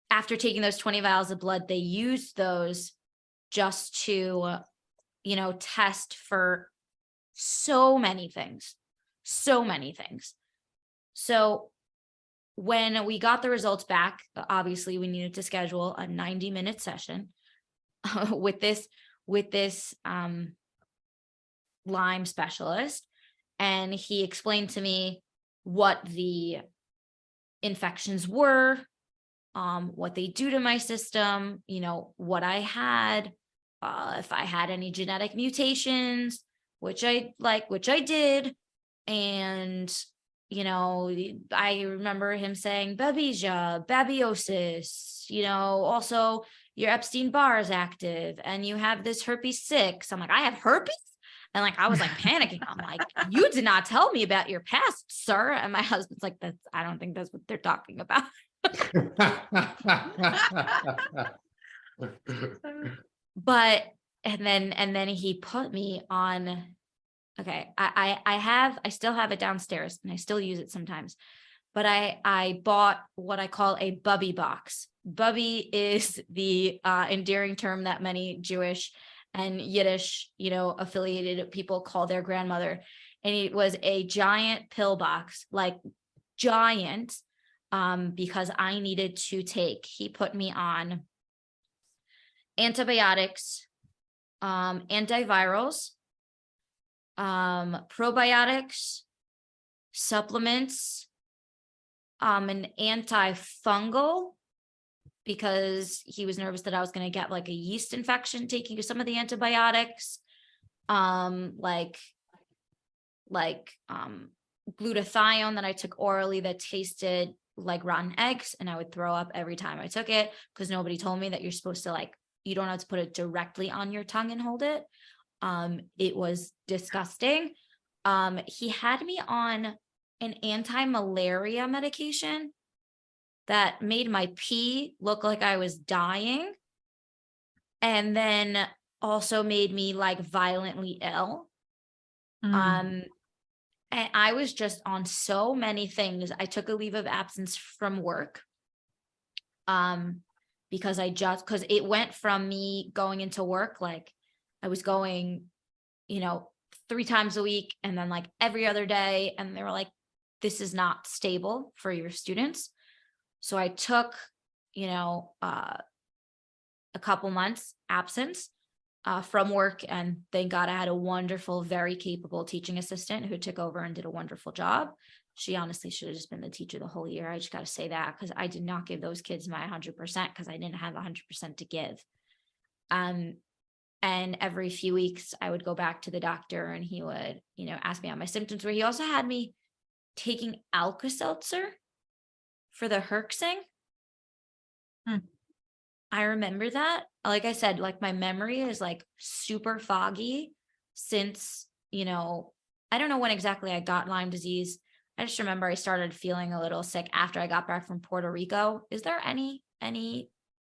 after taking those 20 vials of blood, they used those just to, you know, test for so many things. So when we got the results back, obviously we needed to schedule a 90-minute session with this Lyme specialist. And he explained to me what the infections were, what they do to my system, you know, what I had, if I had any genetic mutations, which I did. And, you know, I remember him saying babesia, babiosis, you know, also your Epstein-Barr is active and you have this herpes 6. I'm like, I have herpes? And like, I was like panicking. I'm like, you did not tell me about your past, sir. And my husband's like, I don't think that's what they're talking about. But, and then he put me on, okay, I still have it downstairs and I still use it sometimes, but I bought what I call a bubby box. Bubby is the endearing term that many Jewish and Yiddish, you know, affiliated people call their grandmother. And it was a giant pill box, like giant, because I needed to take, he put me on antibiotics, antivirals, probiotics, supplements, an antifungal, because he was nervous that I was going to get like a yeast infection taking some of the antibiotics, like glutathione that I took orally that tasted like rotten eggs, and I would throw up every time I took it because nobody told me that you're supposed to, like, you don't have to put it directly on your tongue and hold it. It was disgusting. He had me on an anti-malaria medication that made my pee look like I was dying, and then also made me like violently ill. And I was just on so many things. I took a leave of absence from work, because it went from me going into work, like I was going, you know, 3 times a week and then like every other day. And they were like, this is not stable for your students. So I took, you know, a couple months absence from work, and thank God I had a wonderful, very capable teaching assistant who took over and did a wonderful job. She honestly should have just been the teacher the whole year. I just got to say that, because I did not give those kids my 100% because I didn't have 100% to give. And every few weeks I would go back to the doctor and he would, you know, ask me on my symptoms, where he also had me taking Alka-Seltzer for the herxing. I remember that. Like I said, like my memory is like super foggy since, you know, I don't know when exactly I got Lyme disease. I just remember I started feeling a little sick after I got back from Puerto Rico. Is there any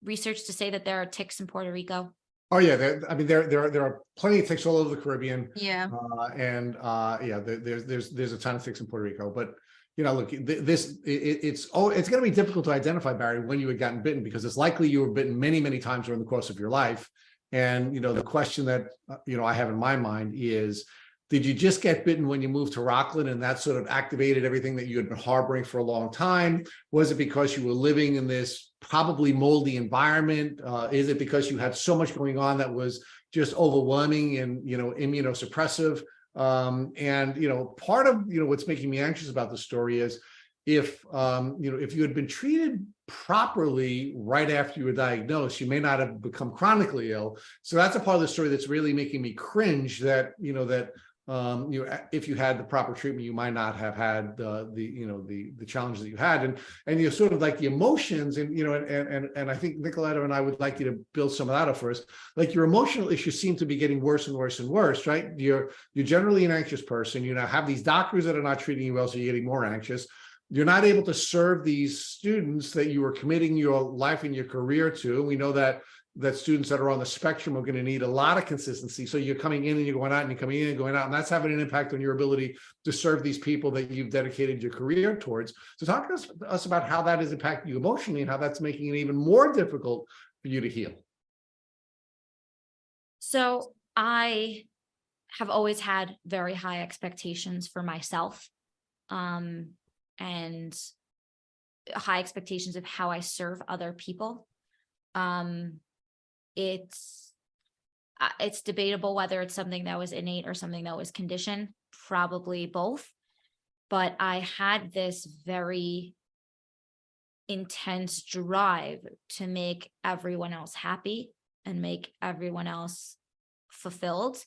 research to say that there are ticks in Puerto Rico? Oh yeah, there are plenty of ticks all over the Caribbean. Yeah. There's a ton of ticks in Puerto Rico, but you know, look, it's going to be difficult to identify, Barry, when you had gotten bitten, because it's likely you were bitten many, many times during the course of your life. And, you know, the question that, you know, I have in my mind is, did you just get bitten when you moved to Rockland and that sort of activated everything that you had been harboring for a long time? Was it because you were living in this probably moldy environment? Is it because you had so much going on that was just overwhelming and, you know, immunosuppressive? And, you know, part of, you know, what's making me anxious about the story is if, you know, if you had been treated properly right after you were diagnosed, you may not have become chronically ill. So that's a part of the story that's really making me cringe that, you know, that if you had the proper treatment, you might not have had the challenges that you had, and you're sort of like the emotions, and I think Nicoletta and I would like you to build some of that up for us. Like your emotional issues seem to be getting worse and worse and worse, right? You're generally an anxious person. You now have these doctors that are not treating you well, so you're getting more anxious. You're not able to serve these students that you are committing your life and your career to. We know that students that are on the spectrum are going to need a lot of consistency. So you're coming in and you're going out, and you're coming in and going out, and that's having an impact on your ability to serve these people that you've dedicated your career towards. So talk to us about how that is impacting you emotionally and how that's making it even more difficult for you to heal. So I have always had very high expectations for myself, and high expectations of how I serve other people. It's debatable whether it's something that was innate or something that was conditioned, probably both. But I had this very intense drive to make everyone else happy and make everyone else fulfilled.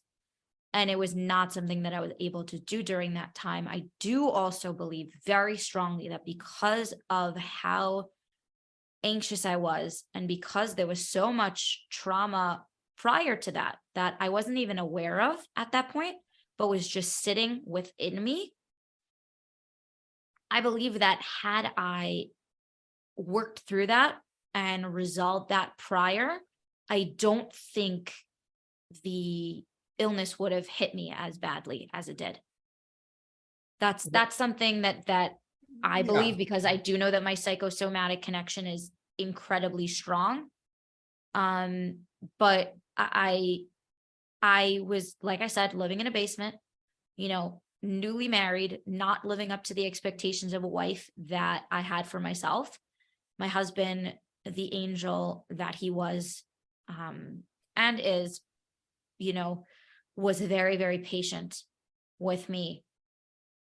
And it was not something that I was able to do during that time. I do also believe very strongly that because of how anxious I was, and because there was so much trauma prior to that I wasn't even aware of at that point, but was just sitting within me, I believe that had I worked through that and resolved that prior, I don't think the illness would have hit me as badly as it did. That's something that I believe, because I do know that my psychosomatic connection is incredibly strong. But I was, like I said, living in a basement, newly married, not living up to the expectations of a wife that I had for myself. My husband, the angel that he was, and is, was very, very patient with me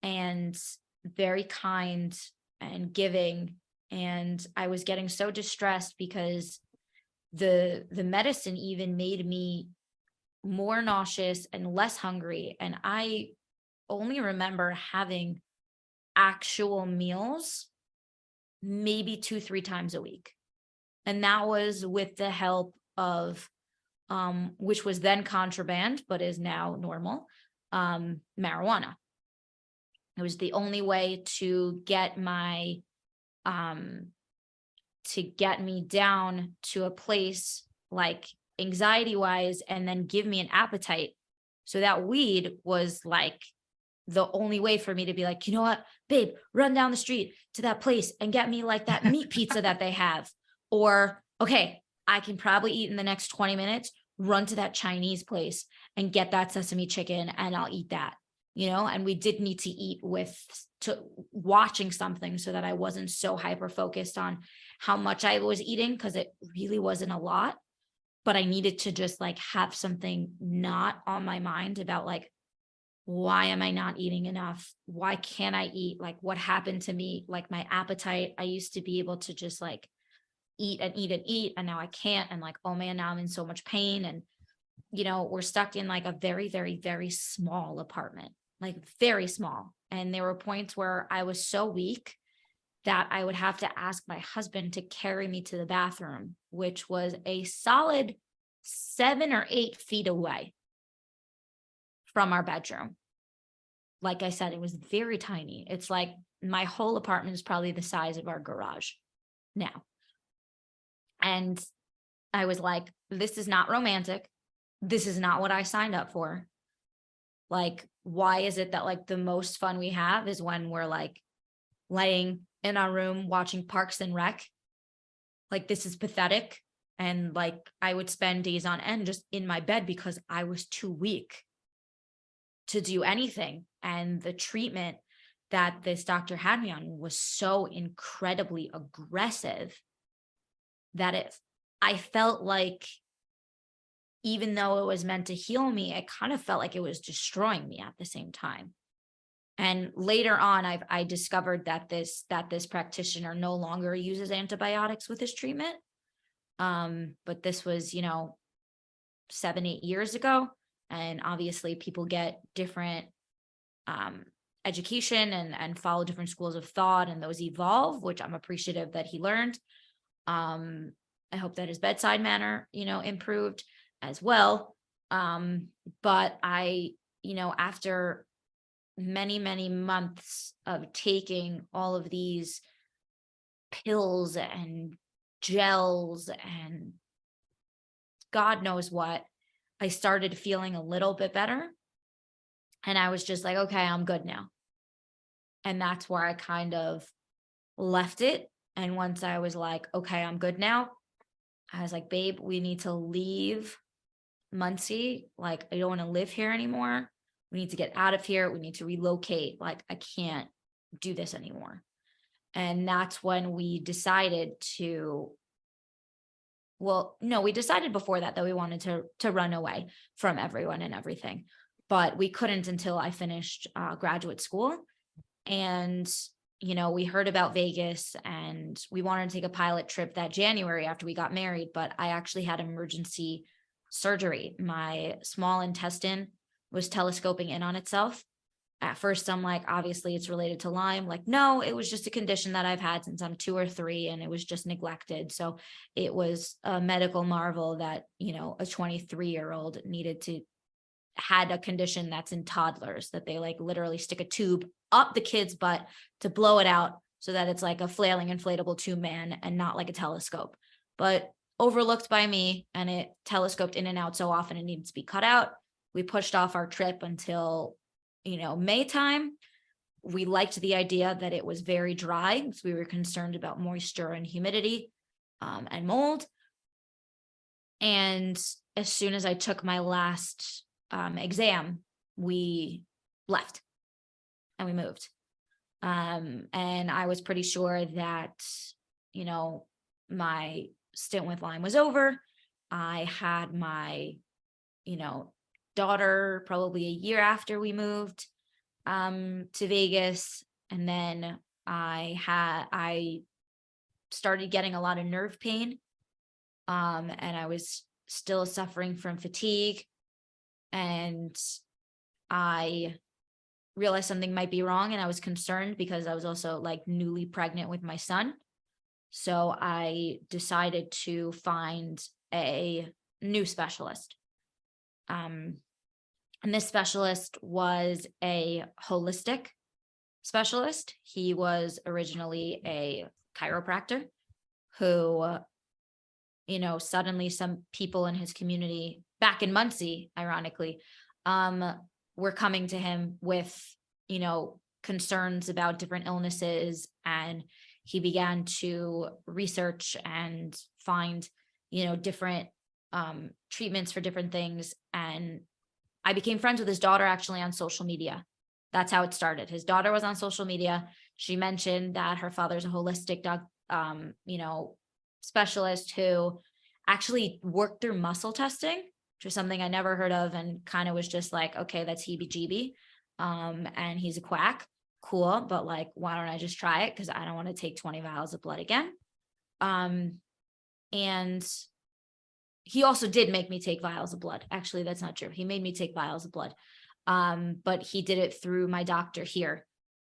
and very kind and giving. And I was getting so distressed because the medicine even made me more nauseous and less hungry. And I only remember having actual meals maybe 2-3 times a week. And that was with the help of, which was then contraband, but is now normal, marijuana. It was the only way to get my, to get me down to a place like anxiety wise, and then give me an appetite. So that weed was like the only way for me to be like, you know what, babe, run down the street to that place and get me like that meat pizza that they have. Or, okay, I can probably eat in the next 20 minutes, run to that Chinese place and get that sesame chicken and I'll eat that, and we did need to eat watching something so that I wasn't so hyper focused on how much I was eating, because it really wasn't a lot, but I needed to just like have something not on my mind about like, why am I not eating enough? Why can't I eat? Like, what happened to me? Like my appetite, I used to be able to just like eat and eat and eat, and now I can't. And like, oh man, now I'm in so much pain. And, we're stuck in like a very, very, very small apartment, like very small. And there were points where I was so weak that I would have to ask my husband to carry me to the bathroom, which was a solid 7 or 8 feet away from our bedroom. Like I said, it was very tiny. It's like my whole apartment is probably the size of our garage now. And I was like, this is not romantic. This is not what I signed up for. Like, why is it that like the most fun we have is when we're like laying in our room watching Parks and Rec? Like, this is pathetic. And like, I would spend days on end just in my bed because I was too weak to do anything. And the treatment that this doctor had me on was so incredibly aggressive that I felt like, even though it was meant to heal me, it kind of felt like it was destroying me at the same time. And later on, I discovered that this practitioner no longer uses antibiotics with his treatment. But this was, 7-8 years ago. And obviously people get different education and follow different schools of thought, and those evolve, which I'm appreciative that he learned. I hope that his bedside manner, improved as well. But after many, many months of taking all of these pills and gels and God knows what, I started feeling a little bit better. And I was just like, okay, I'm good now. And that's where I kind of left it. And once I was like, okay, I'm good now, I was like, babe, we need to leave Muncie. Like, I don't want to live here anymore. We need to get out of here. We need to relocate. Like, I can't do this anymore. And that's when we decided we decided before that we wanted to run away from everyone and everything, but we couldn't until I finished graduate school. And, we heard about Vegas and we wanted to take a pilot trip that January after we got married, but I actually had emergency surgery. My small intestine was telescoping in on itself. At first, I'm like, obviously it's related to Lyme. Like, no, it was just a condition that I've had since I'm 2 or 3, and it was just neglected. So it was a medical marvel that, a 23-year-old had a condition that's in toddlers, that they like literally stick a tube up the kid's butt to blow it out so that it's like a flailing inflatable tube man and not like a telescope, but overlooked by me, and it telescoped in and out so often it needed to be cut out. We pushed off our trip until May time. We liked the idea that it was very dry because we were concerned about moisture and humidity and mold. And as soon as I took my last exam, we left and we moved. And I was pretty sure that, my stint with Lyme was over. I had my, daughter probably a year after we moved to Vegas. And then I started getting a lot of nerve pain. And I was still suffering from fatigue. And I realized something might be wrong. And I was concerned because I was also like newly pregnant with my son. So I decided to find a new specialist. And this specialist was a holistic specialist. He was originally a chiropractor who, suddenly some people in his community back in Muncie, ironically, were coming to him with, concerns about different illnesses. And he began to research and find, different treatments for different things. And I became friends with his daughter actually on social media. That's how it started. His daughter was on social media. She mentioned that her father's a holistic specialist who actually worked through muscle testing, which was something I never heard of, and kind of was just like, okay, that's heebie-jeebie. And he's a quack. Cool. But like, why don't I just try it? Because I don't want to take 20 vials of blood again. And he also did make me take vials of blood. Actually, that's not true. He made me take vials of blood. But he did it through my doctor here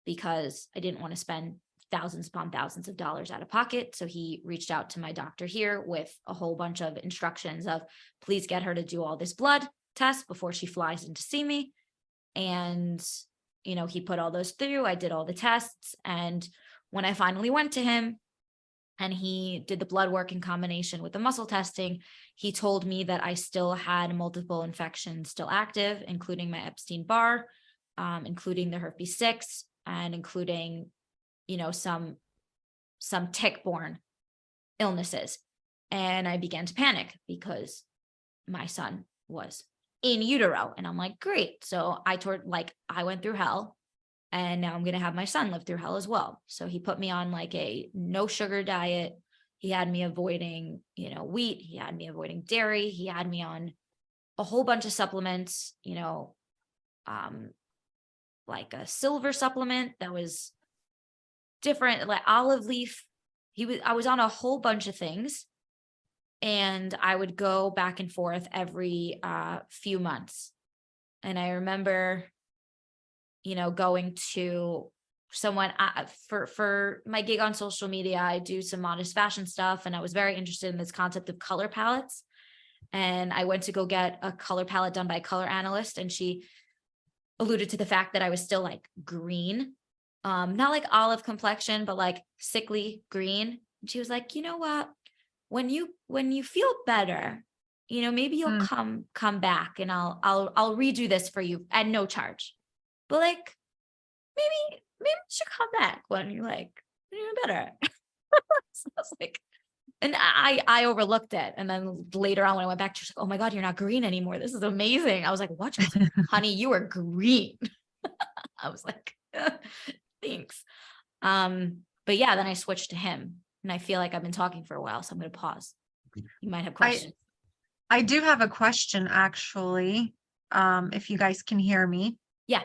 because I didn't want to spend thousands upon thousands of dollars out of pocket. So he reached out to my doctor here with a whole bunch of instructions of please get her to do all this blood test before she flies in to see me. And, he put all those through. I did all the tests. And when I finally went to him, and he did the blood work in combination with the muscle testing, he told me that I still had multiple infections still active, including my Epstein-Barr, including the herpes 6, and including, some tick-borne illnesses. And I began to panic because my son was in utero. And I'm like, great. So I went through hell. And now I'm going to have my son live through hell as well. So he put me on like a no sugar diet. He had me avoiding, wheat. He had me avoiding dairy. He had me on a whole bunch of supplements, like a silver supplement that was different, like olive leaf. I was on a whole bunch of things. And I would go back and forth every few months And I remember, going to someone for my gig on social media. I do some modest fashion stuff, and I was very interested in this concept of color palettes. And I went to go get a color palette done by a color analyst, and she alluded to the fact that I was still like green, not like olive complexion, but like sickly green. And she was like, you know what? When you feel better, maybe you'll come back, and I'll redo this for you at no charge. But like, maybe you should come back when you're better. So I was like, and I overlooked it. And then later on when I went back, she was like, oh my God, you're not green anymore. This is amazing. I was like, what? She was like, honey, you are green. I was like, thanks. But yeah, then I switched to him, and I feel like I've been talking for a while, so I'm going to pause. You might have questions. I do have a question, actually, if you guys can hear me. Yeah.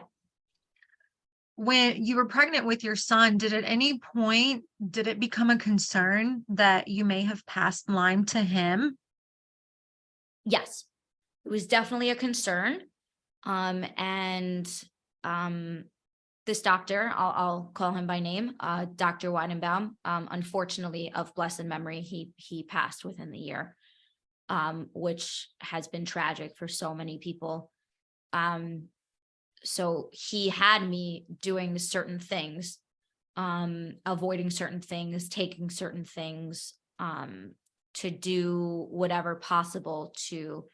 When you were pregnant with your son, did it become a concern that you may have passed Lyme to him? Yes, it was definitely a concern. And this doctor, I'll call him by name, Dr. Weidenbaum, unfortunately of blessed memory, he passed within the year, which has been tragic for so many people. So he had me doing certain things, avoiding certain things, taking certain things, to do whatever possible to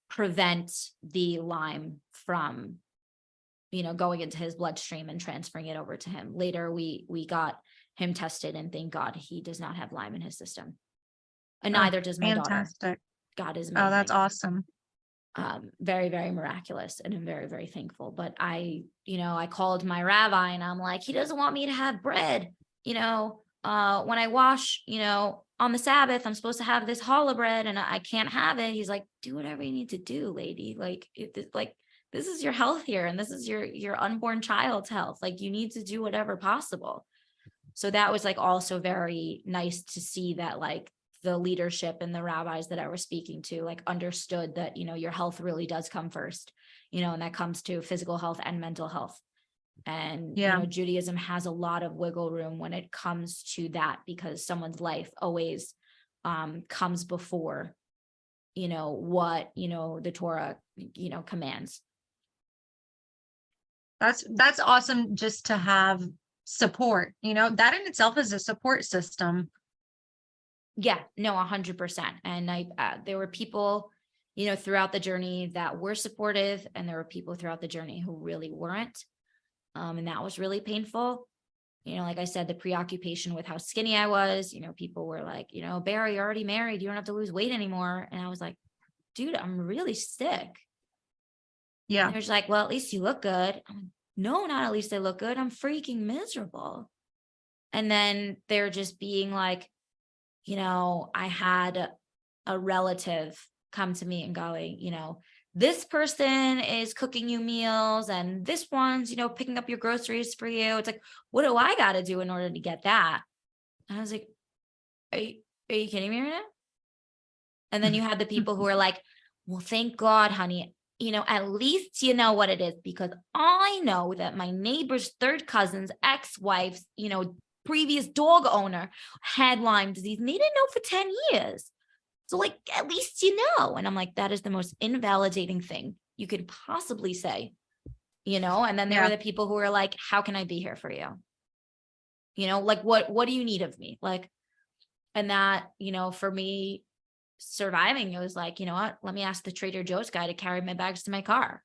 prevent the Lyme from, going into his bloodstream and transferring it over to him. Later, we got him tested, and thank God he does not have Lyme in his system. And neither does my daughter. Fantastic. God is amazing. Oh, that's awesome. Very, very miraculous. And I'm very, very thankful. But I called my rabbi, and I'm like, he doesn't want me to have bread. When I wash, on the Sabbath, I'm supposed to have this challah bread, and I can't have it. He's like, do whatever you need to do, lady. Like, this is your health here, and this is your unborn child's health. Like, you need to do whatever possible. So that was like also very nice to see that, like, the leadership and the rabbis that I was speaking to, like, understood that, your health really does come first, and that comes to physical health and mental health. And, Judaism has a lot of wiggle room when it comes to that, because someone's life always comes before, what, the Torah, commands. That's awesome, just to have support, that in itself is a support system. Yeah, no, 100%. And there were people, throughout the journey that were supportive, and there were people throughout the journey who really weren't. And that was really painful. Like I said, the preoccupation with how skinny I was, people were like, Bari, you're already married. You don't have to lose weight anymore. And I was like, dude, I'm really sick. Yeah. And they're just like, well, at least you look good. I'm like, no, not at least I look good. I'm freaking miserable. And then they're just being like, I had a relative come to me and going, this person is cooking you meals, and this one's, picking up your groceries for you. It's like, what do I got to do in order to get that? And I was like, are you kidding me right now? And then you had the people who are like, well, thank God, honey, at least you know what it is, because I know that my neighbor's third cousin's ex-wife's, previous dog owner had Lyme disease, and they didn't know for 10 years. So, like, at least you know. And I'm like, that is the most invalidating thing you could possibly say, and then there were the people who were like, how can I be here for you? Like, what do you need of me? Like, and that, for me surviving, it was like, you know what, let me ask the Trader Joe's guy to carry my bags to my car.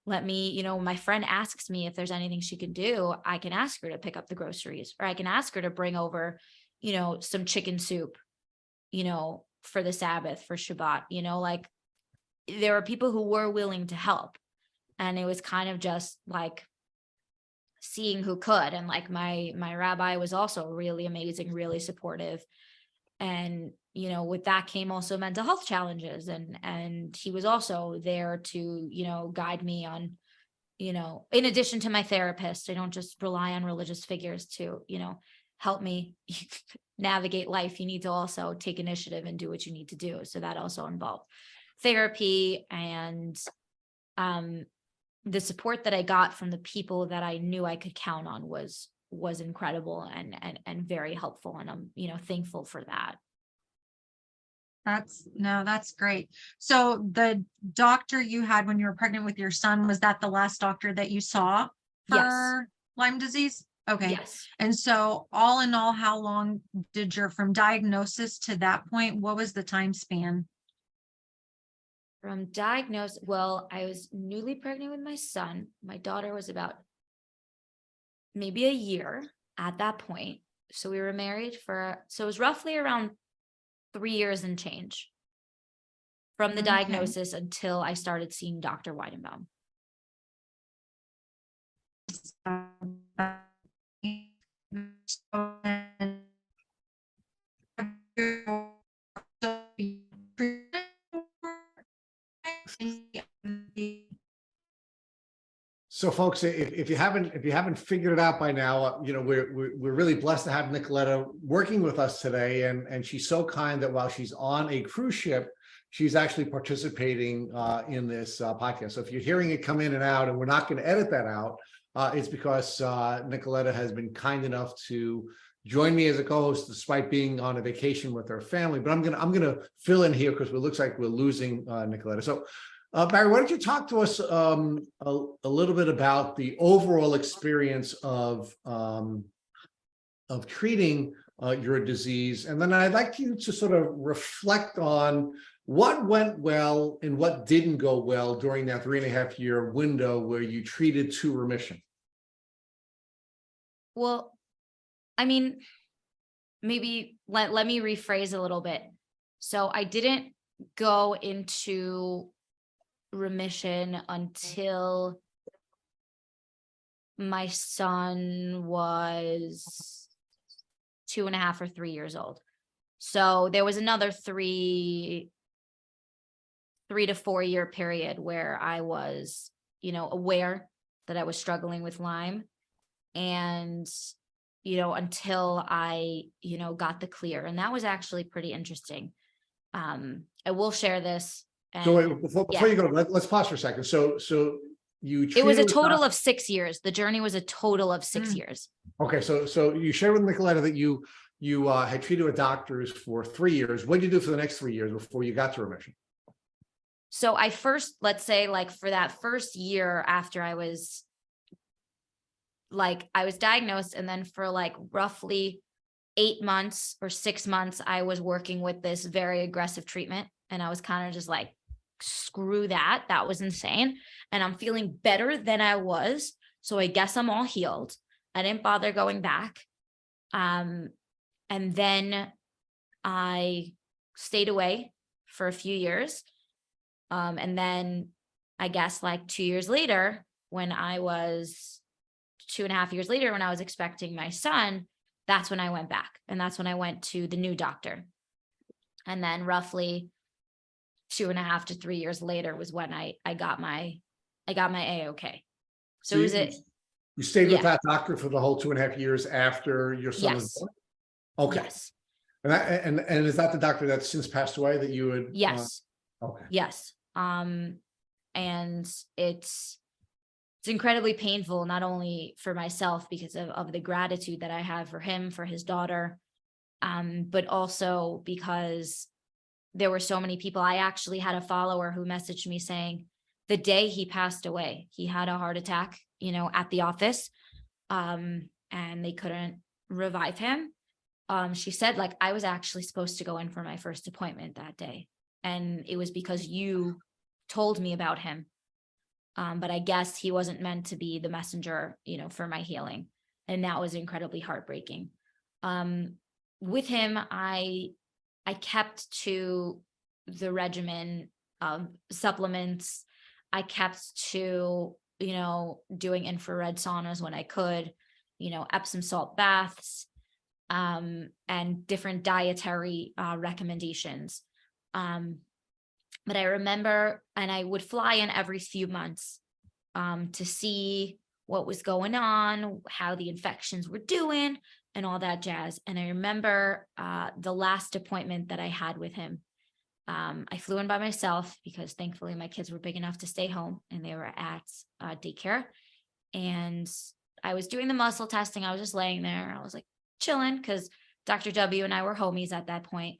Let me, my friend asks me if there's anything she can do. I can ask her to pick up the groceries, or I can ask her to bring over, some chicken soup, for the Sabbath, for Shabbat, like, there were people who were willing to help. And it was kind of just like seeing who could. And like my rabbi was also really amazing, really supportive. And, with that came also mental health challenges. And he was also there to, guide me on, in addition to my therapist. I don't just rely on religious figures to, help me navigate life. You need to also take initiative and do what you need to do. So that also involved therapy and, the support that I got from the people that I knew I could count on was incredible and very helpful. And I'm, thankful for that. That's great. So the doctor you had when you were pregnant with your son, was that the last doctor that you saw for Yes. Lyme disease? Okay. Yes. And so all in all, how long did from diagnosis to that point, what was the time span? From diagnosis, well, I was newly pregnant with my son. My daughter was about maybe a year at that point. So we were married so it was roughly around 3 years and change from the Okay. diagnosis until I started seeing Dr. Weidenbaum. So, folks, if you haven't figured it out by now, we're really blessed to have Nicoletta working with us today, and she's so kind that while she's on a cruise ship, she's actually participating in this podcast. So if you're hearing it come in and out, and we're not going to edit that out, it's because Nicoletta has been kind enough to join me as a co-host despite being on a vacation with her family. But I'm gonna fill in here because it looks like we're losing Nicoletta. So. Bari, why don't you talk to us a little bit about the overall experience of treating your disease, and then I'd like you to sort of reflect on what went well and what didn't go well during that 3.5-year window where you treated to remission. Well, I mean, maybe let me rephrase a little bit. So I didn't go into remission until my son was 2.5 or 3 years old. So there was another 3 to 4 year period where I was, aware that I was struggling with Lyme, and, until I, got the clear. And that was actually pretty interesting. I will share this. So wait, before you go, let's pause for a second. So you it was a treated total of 6 years. The journey was a total of 6 years. Okay, so you shared with Nicoletta that you had treated with doctors for 3 years. What did you do for the next 3 years before you got to remission? So I first, let's say, like, for that first year after I was diagnosed, and then for like roughly 8 months or 6 months, I was working with this very aggressive treatment, and I was kind of just like, screw that. That was insane. And I'm feeling better than I was. So I guess I'm all healed. I didn't bother going back. And then I stayed away for a few years. And then I guess like 2 years later, when I was 2.5 years later, when I was expecting my son, that's when I went back. And that's when I went to the new doctor. And then roughly 2.5 to 3 years later was when I got my A-OK. So you, was it? You stayed with that doctor for the whole 2.5 years after your son was born? Okay. Yes. And is that the doctor that's since passed away that you would? Yes. Okay. Yes. And it's incredibly painful, not only for myself because of the gratitude that I have for him, for his daughter, but also because there were so many people. I actually had a follower who messaged me saying the day he passed away, he had a heart attack, at the office, and they couldn't revive him. She said, like, I was actually supposed to go in for my first appointment that day, and it was because you told me about him. But I guess he wasn't meant to be the messenger, for my healing. And that was incredibly heartbreaking. With him, I kept to the regimen of supplements. I kept to, doing infrared saunas when I could, Epsom salt baths, and different dietary recommendations. But I remember, and I would fly in every few months to see what was going on, how the infections were doing, and all that jazz. And I remember the last appointment that I had with him. I flew in by myself because thankfully my kids were big enough to stay home and they were at daycare. And I was doing the muscle testing. I was just laying there. I was like chilling because Dr. W and I were homies at that point.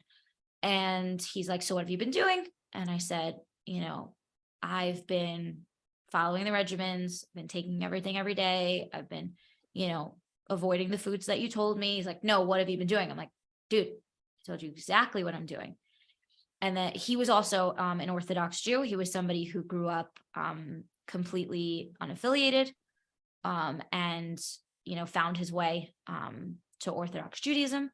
And he's like, so what have you been doing? And I said, I've been following the regimens, been taking everything every day. I've been, avoiding the foods that you told me. He's like, no, what have you been doing? I'm like, dude, I told you exactly what I'm doing. And that he was also an Orthodox Jew. He was somebody who grew up completely unaffiliated and, found his way to Orthodox Judaism.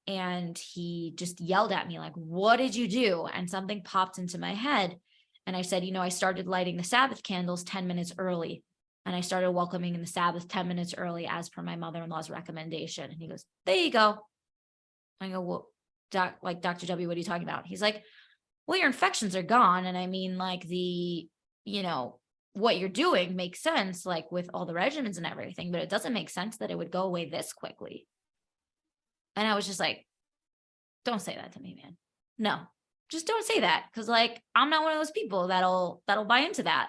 And he just yelled at me like, what did you do? And something popped into my head. And I said, I started lighting the Sabbath candles 10 minutes early. And I started welcoming in the Sabbath 10 minutes early as per my mother-in-law's recommendation. And he goes, there you go. I go, well, Dr. W, what are you talking about? He's like, well, your infections are gone. And I mean, like what you're doing makes sense, like with all the regimens and everything, but it doesn't make sense that it would go away this quickly. And I was just like, don't say that to me, man. No, just don't say that. Cause like, I'm not one of those people that'll buy into that.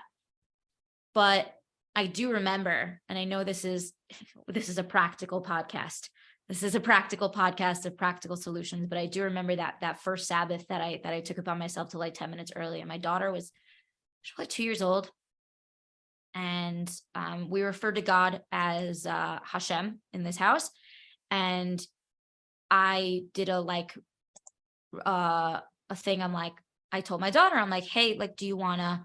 But I do remember, and I know this is a practical podcast. This is a practical podcast of practical solutions, but I do remember that first Sabbath that I took upon myself to light 10 minutes early. And my daughter was probably 2 years old. And we refer to God as Hashem in this house. And I did a thing. I'm like, I told my daughter, I'm like, hey, like, do you want to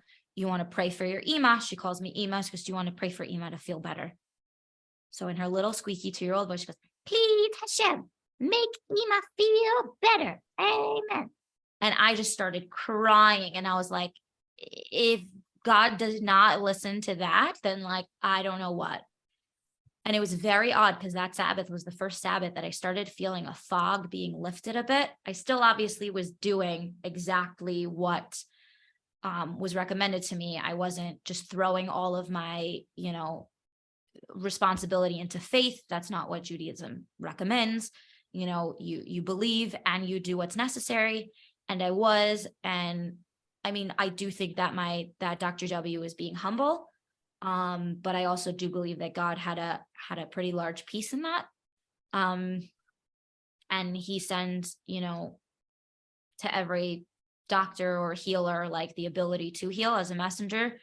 pray for your Ima? She calls me Ima because do you want to pray for Ima to feel better? So in her little squeaky 2-year-old voice, she goes, please, Hashem, make Ima feel better. Amen. And I just started crying. And I was like, if God does not listen to that, then like, I don't know what. And it was very odd because that Sabbath was the first Sabbath that I started feeling a fog being lifted a bit. I still obviously was doing exactly what was recommended to me. I wasn't just throwing all of my, responsibility into faith. That's not what Judaism recommends. You believe and you do what's necessary. And I was, and I mean, I do think that Dr. W is being humble. But I also do believe that God had a pretty large piece in that. And he sends, to every doctor or healer, like the ability to heal as a messenger.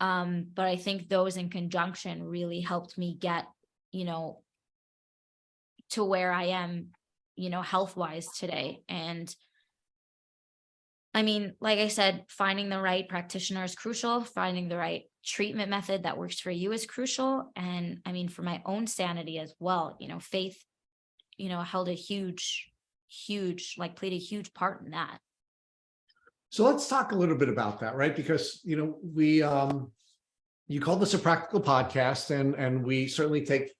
But I think those in conjunction really helped me get, to where I am, health-wise today. And I mean, like I said, finding the right practitioner is crucial. Finding the right treatment method that works for you is crucial. And I mean, for my own sanity as well, faith, held a huge, played a huge part in that. So let's talk a little bit about that, right? Because, you call this a practical podcast, and we certainly take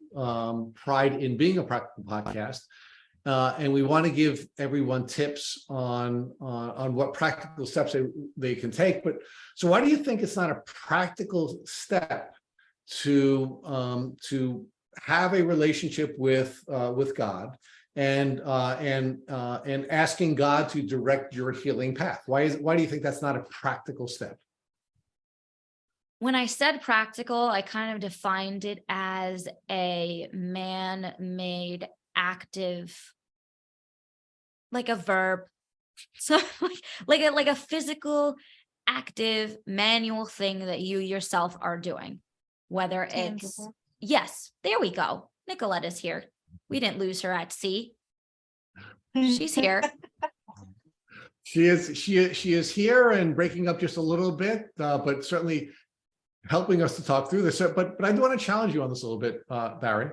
pride in being a practical podcast. And we want to give everyone tips on what practical steps they can take. But so why do you think it's not a practical step to have a relationship with God and asking God to direct your healing path? Why do you think that's not a practical step? When I said practical, I kind of defined it as a man-made active, like a verb, so like a physical, active, manual thing that you yourself are doing. Whether it's yes, there we go. Nicolette is here. We didn't lose her at sea. She's here. She is here and breaking up just a little bit, but certainly helping us to talk through this. But I do want to challenge you on this a little bit, Bari,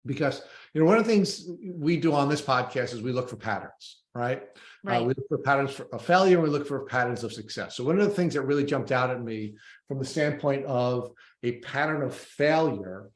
because one of the things we do on this podcast is we look for patterns, right? Right. We look for patterns of failure, and we look for patterns of success. So one of the things that really jumped out at me from the standpoint of a pattern of failure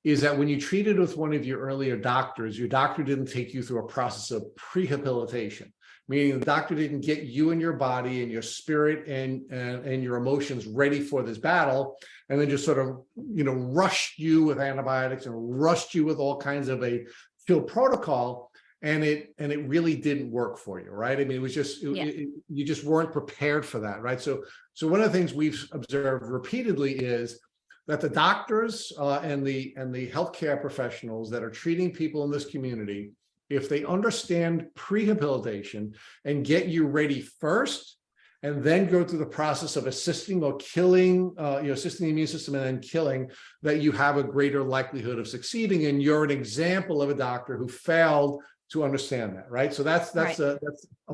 is that when you treated with one of your earlier doctors, your doctor didn't take you through a process of prehabilitation, meaning the doctor didn't get you and your body and your spirit and your emotions ready for this battle, and then just sort of, rushed you with antibiotics and rushed you with all kinds of a pill protocol. and it really didn't work for you, right? I mean, it was just you just weren't prepared for that, right? So one of the things we've observed repeatedly is that the doctors and the healthcare professionals that are treating people in this community, if they understand prehabilitation and get you ready first, and then go through the process of assisting or killing, assisting the immune system and then killing, that you have a greater likelihood of succeeding. And you're an example of a doctor who failed to understand that, right? So that's a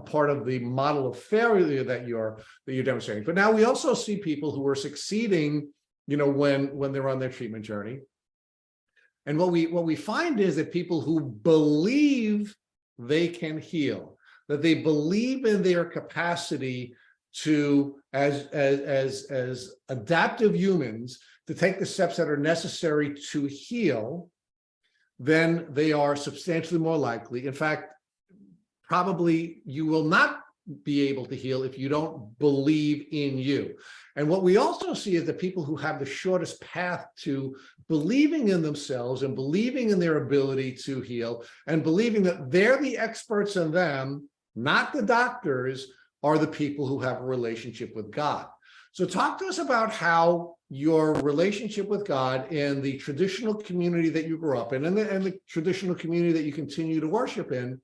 part of the model of failure that you're demonstrating. But now we also see people who are succeeding, when they're on their treatment journey. And what we find is that people who believe they can heal, that they believe in their capacity to, as adaptive humans, to take the steps that are necessary to heal, then they are substantially more likely. In fact, probably you will not be able to heal if you don't believe in you. And what we also see is the people who have the shortest path to believing in themselves and believing in their ability to heal and believing that they're the experts in them, not the doctors, are the people who have a relationship with God. So talk to us about how your relationship with God in the traditional community that you grew up in and the traditional community that you continue to worship in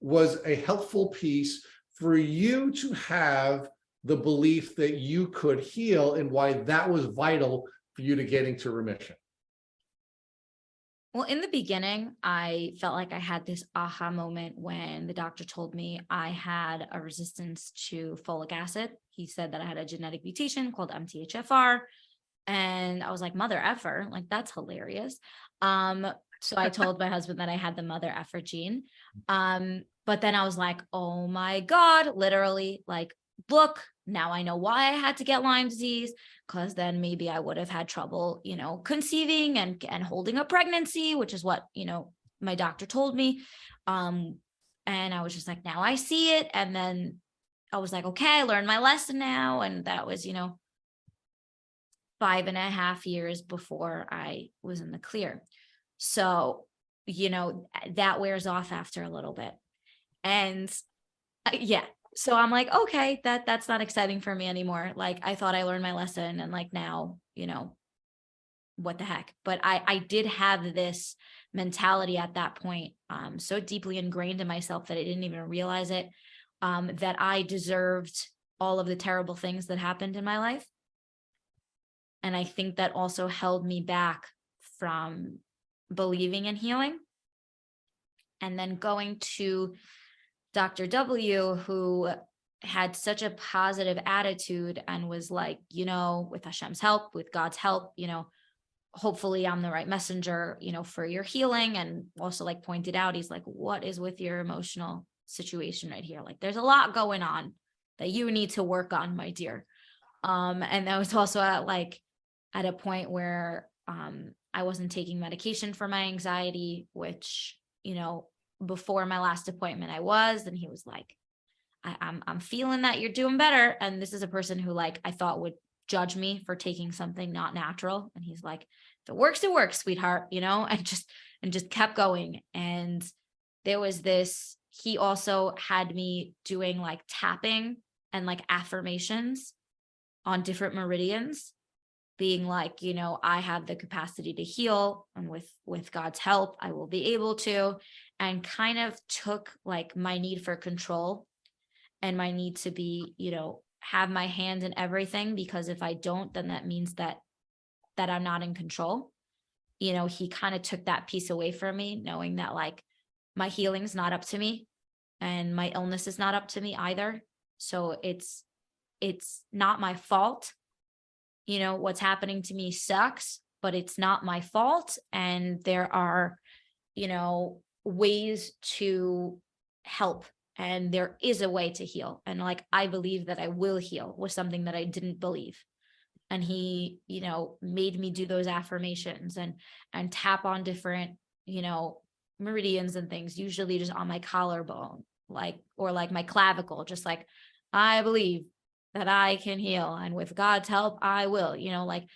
was a helpful piece for you to have the belief that you could heal, and why that was vital for you to getting to remission. Well, in the beginning, I felt like I had this aha moment when the doctor told me I had a resistance to folic acid. He said that I had a genetic mutation called MTHFR. And I was like, mother effer, like, that's hilarious. So I told my husband that I had the mother effer gene. But then I was like, oh my God, literally, like, look, now I know why I had to get Lyme disease, because then maybe I would have had trouble, conceiving and holding a pregnancy, which is what, my doctor told me. And I was just like, now I see it. And then I was like, okay, I learned my lesson now. And that was, 5.5 years before I was in the clear. So, that wears off after a little bit. And so I'm like, okay, that's not exciting for me anymore. Like, I thought I learned my lesson, and like, now, what the heck? But I did have this mentality at that point, so deeply ingrained in myself that I didn't even realize it, that I deserved all of the terrible things that happened in my life. And I think that also held me back from believing in healing. And then going to Dr. W, who had such a positive attitude and was like, with Hashem's help, with God's help, hopefully I'm the right messenger, for your healing. And also, like, pointed out, he's like, what is with your emotional situation right here? Like, there's a lot going on that you need to work on, my dear. And that was also at a point where I wasn't taking medication for my anxiety, which, before my last appointment I was, and he was like, I'm feeling that you're doing better. And this is a person who, like, I thought would judge me for taking something not natural. And he's like, if it works, sweetheart, and just kept going. And there was this, he also had me doing like tapping and like affirmations on different meridians, being like, I have the capacity to heal, and with God's help, I will be able to, and kind of took like my need for control and my need to be, have my hand in everything, because if I don't, then that means that I'm not in control. He kind of took that piece away from me, knowing that like my healing's not up to me and my illness is not up to me either. So it's not my fault. What's happening to me sucks, but it's not my fault. And there are, ways to help, and there is a way to heal. And like, I believe that I will heal, was something that I didn't believe. And he, made me do those affirmations and tap on different, meridians and things, usually just on my collarbone, or my clavicle, just like, I believe that I can heal, and with God's help, I will, like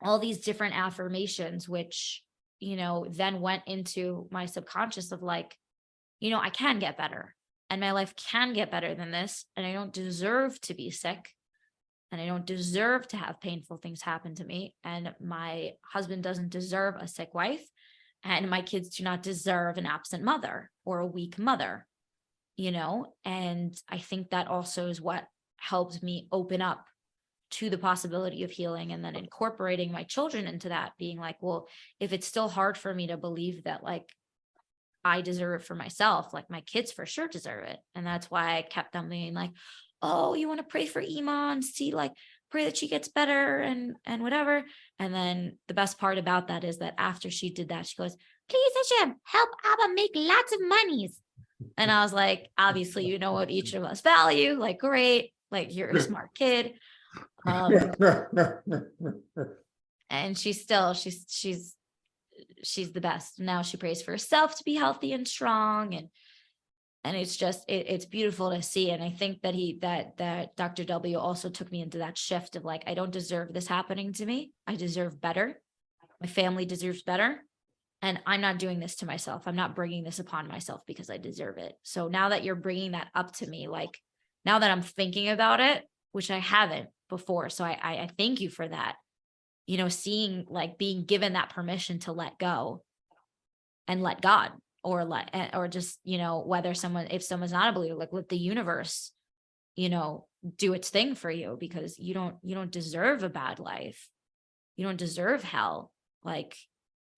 all these different affirmations, which, then went into my subconscious of like, I can get better and my life can get better than this. And I don't deserve to be sick. And I don't deserve to have painful things happen to me. And my husband doesn't deserve a sick wife. And my kids do not deserve an absent mother or a weak mother, And I think that also is what helped me open up to the possibility of healing, and then incorporating my children into that, being like, well, if it's still hard for me to believe that like I deserve it for myself, like my kids for sure deserve it. And that's why I kept them being like, oh, you want to pray for Iman, see, like pray that she gets better and whatever. And then the best part about that is that after she did that, she goes, please Hashem, help Abba make lots of monies. And I was like, obviously, you know what each of us value, like, great, like you're a smart kid. And she's the best. Now she prays for herself to be healthy and strong. And it's just, it's beautiful to see. And I think that Dr. W also took me into that shift of like, I don't deserve this happening to me. I deserve better. My family deserves better. And I'm not doing this to myself. I'm not bringing this upon myself because I deserve it. So now that you're bringing that up to me, like now that I'm thinking about it, which I haven't before. So I thank you for that, seeing like being given that permission to let go and let God or just, if someone's not a believer, like let the universe, do its thing for you, because you don't deserve a bad life. You don't deserve hell. Like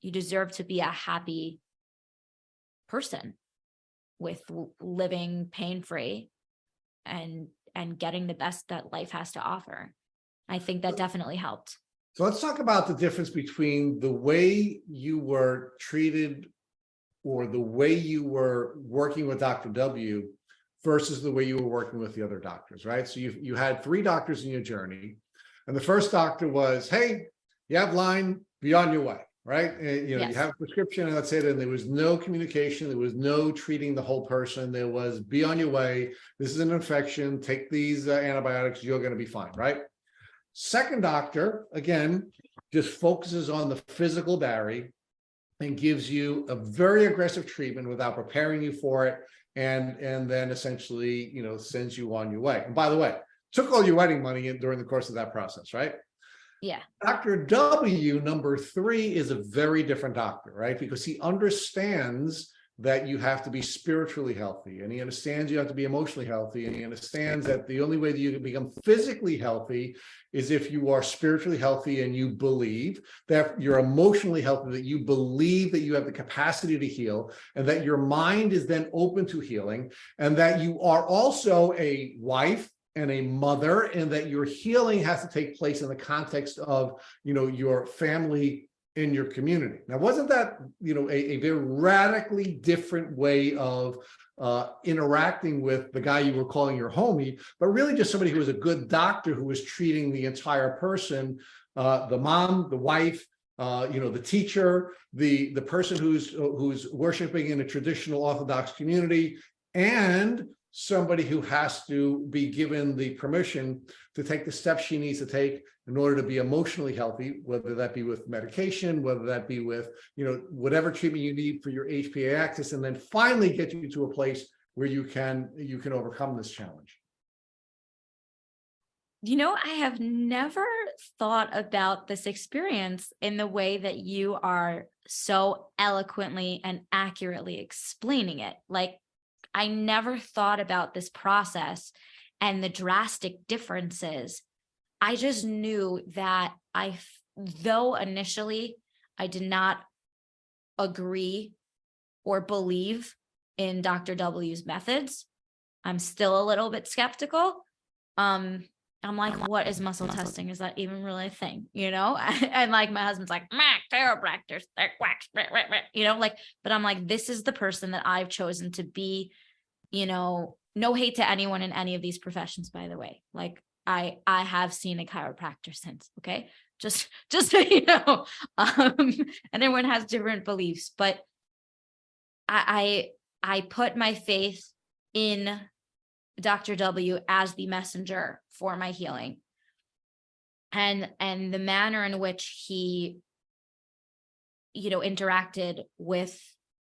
you deserve to be a happy person with living pain-free and getting the best that life has to offer. I think that definitely helped. So let's talk about the difference between the way you were treated or the way you were working with Dr. W versus the way you were working with the other doctors, right? So you had 3 doctors in your journey, and the first doctor was, hey, you have Lyme, be on your way, right? And, Yes. You have a prescription and that's it. And there was no communication. There was no treating the whole person. There was, be on your way. This is an infection. Take these antibiotics. You're going to be fine, right? Second doctor, again, just focuses on the physical Bari and gives you a very aggressive treatment without preparing you for it. And then essentially, sends you on your way. And by the way, took all your wedding money during the course of that process, right? Yeah. Dr. W, number 3, is a very different doctor, right? Because he understands that you have to be spiritually healthy, and he understands you have to be emotionally healthy, and he understands that the only way that you can become physically healthy is if you are spiritually healthy and you believe, that you're emotionally healthy, that you believe that you have the capacity to heal, and that your mind is then open to healing, and that you are also a wife and a mother, and that your healing has to take place in the context of, your family in your community. Now, wasn't that, a very radically different way of interacting with the guy you were calling your homie, but really just somebody who was a good doctor who was treating the entire person, the mom, the wife, the teacher, the person who's worshiping in a traditional Orthodox community, and somebody who has to be given the permission to take the steps she needs to take in order to be emotionally healthy, whether that be with medication, whether that be with, whatever treatment you need for your HPA axis, and then finally get you to a place where you can overcome this challenge. I have never thought about this experience in the way that you are so eloquently and accurately explaining it. Like, I never thought about this process and the drastic differences. I just knew that though initially I did not agree or believe in Dr. W's methods, I'm still a little bit skeptical. I'm like, what is muscle testing? Is that even really a thing? And like my husband's like, chiropractors, they're quacks, but I'm like, this is the person that I've chosen to be, no hate to anyone in any of these professions, by the way. Like I have seen a chiropractor since, okay? Just so you know, and everyone has different beliefs, but I put my faith in Dr. W as the messenger for my healing, and the manner in which he, interacted with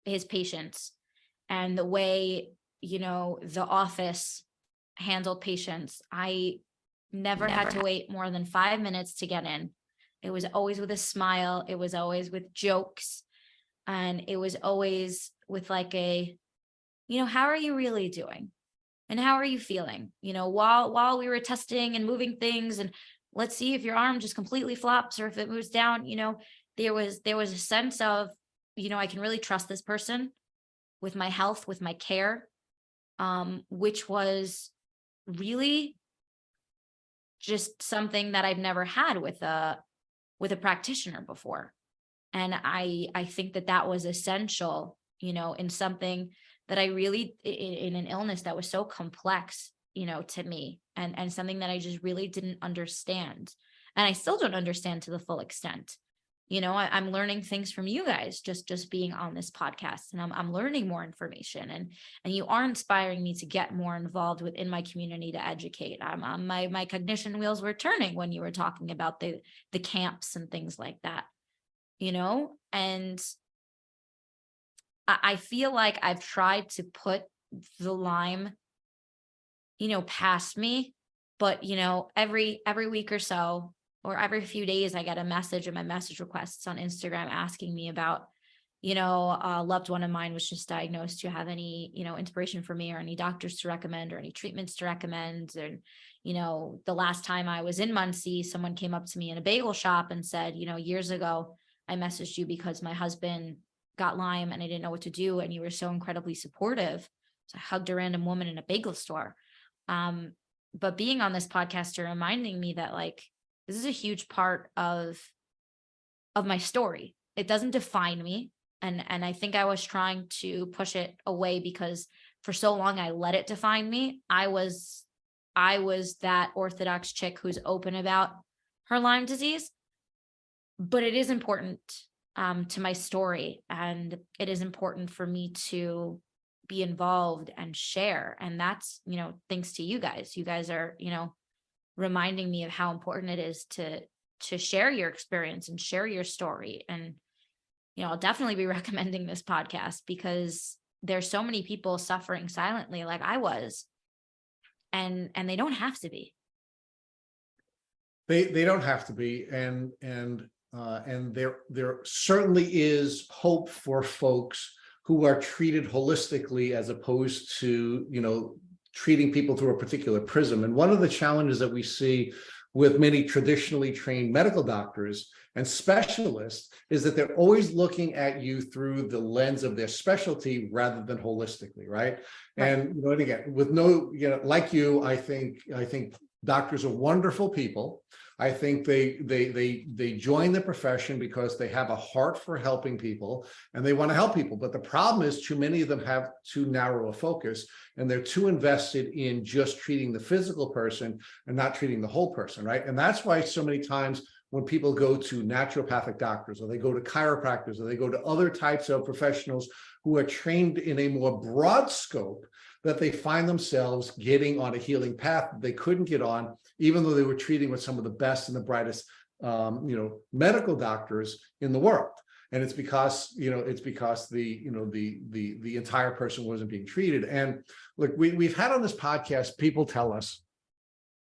his patients and the way, the office handled patients. I never had to wait more than 5 minutes to get in. It was always with a smile. It was always with jokes. And it was always with like how are you really doing? And how are you feeling? While we were testing and moving things, and let's see if your arm just completely flops or if it moves down, there was a sense of, I can really trust this person with my health, with my care, which was really just something that I've never had with a practitioner before. And I think that was essential, in something that I really, in an illness that was so complex, to me, and something that I just really didn't understand. And I still don't understand to the full extent. I'm learning things from you guys, just being on this podcast, and I'm learning more information, and you are inspiring me to get more involved within my community to educate. My cognition wheels were turning when you were talking about the camps and things like that, and I feel like I've tried to put the Lyme, past me, but every week or so, or every few days, I get a message in my message requests on Instagram asking me about, a loved one of mine was just diagnosed. Do you have any, inspiration for me, or any doctors to recommend, or any treatments to recommend? And, the last time I was in Muncie, someone came up to me in a bagel shop and said, years ago, I messaged you because my husband got Lyme and I didn't know what to do, and you were so incredibly supportive. So I hugged a random woman in a bagel store. But being on this podcast, you're reminding me that this is a huge part of my story. It doesn't define me. And I think I was trying to push it away because for so long I let it define me. I was that Orthodox chick who's open about her Lyme disease, but it is important to my story, and it is important for me to be involved and share. And that's, thanks to you guys. You guys are, reminding me of how important it is to share your experience and share your story. And, I'll definitely be recommending this podcast because there's so many people suffering silently like I was, and they don't have to be. They don't have to be. And there certainly is hope for folks who are treated holistically as opposed to, treating people through a particular prism. And one of the challenges that we see with many traditionally trained medical doctors and specialists is that they're always looking at you through the lens of their specialty rather than holistically, right? And, and again, with like you, I think doctors are wonderful people. I think they join the profession because they have a heart for helping people and they want to help people. But the problem is too many of them have too narrow a focus, and they're too invested in just treating the physical person and not treating the whole person, right? And that's why so many times when people go to naturopathic doctors, or they go to chiropractors, or they go to other types of professionals who are trained in a more broad scope, that they find themselves getting on a healing path that they couldn't get on, even though they were treating with some of the best and the brightest, medical doctors in the world. And it's because, the entire person wasn't being treated. And look, we've had on this podcast, people tell us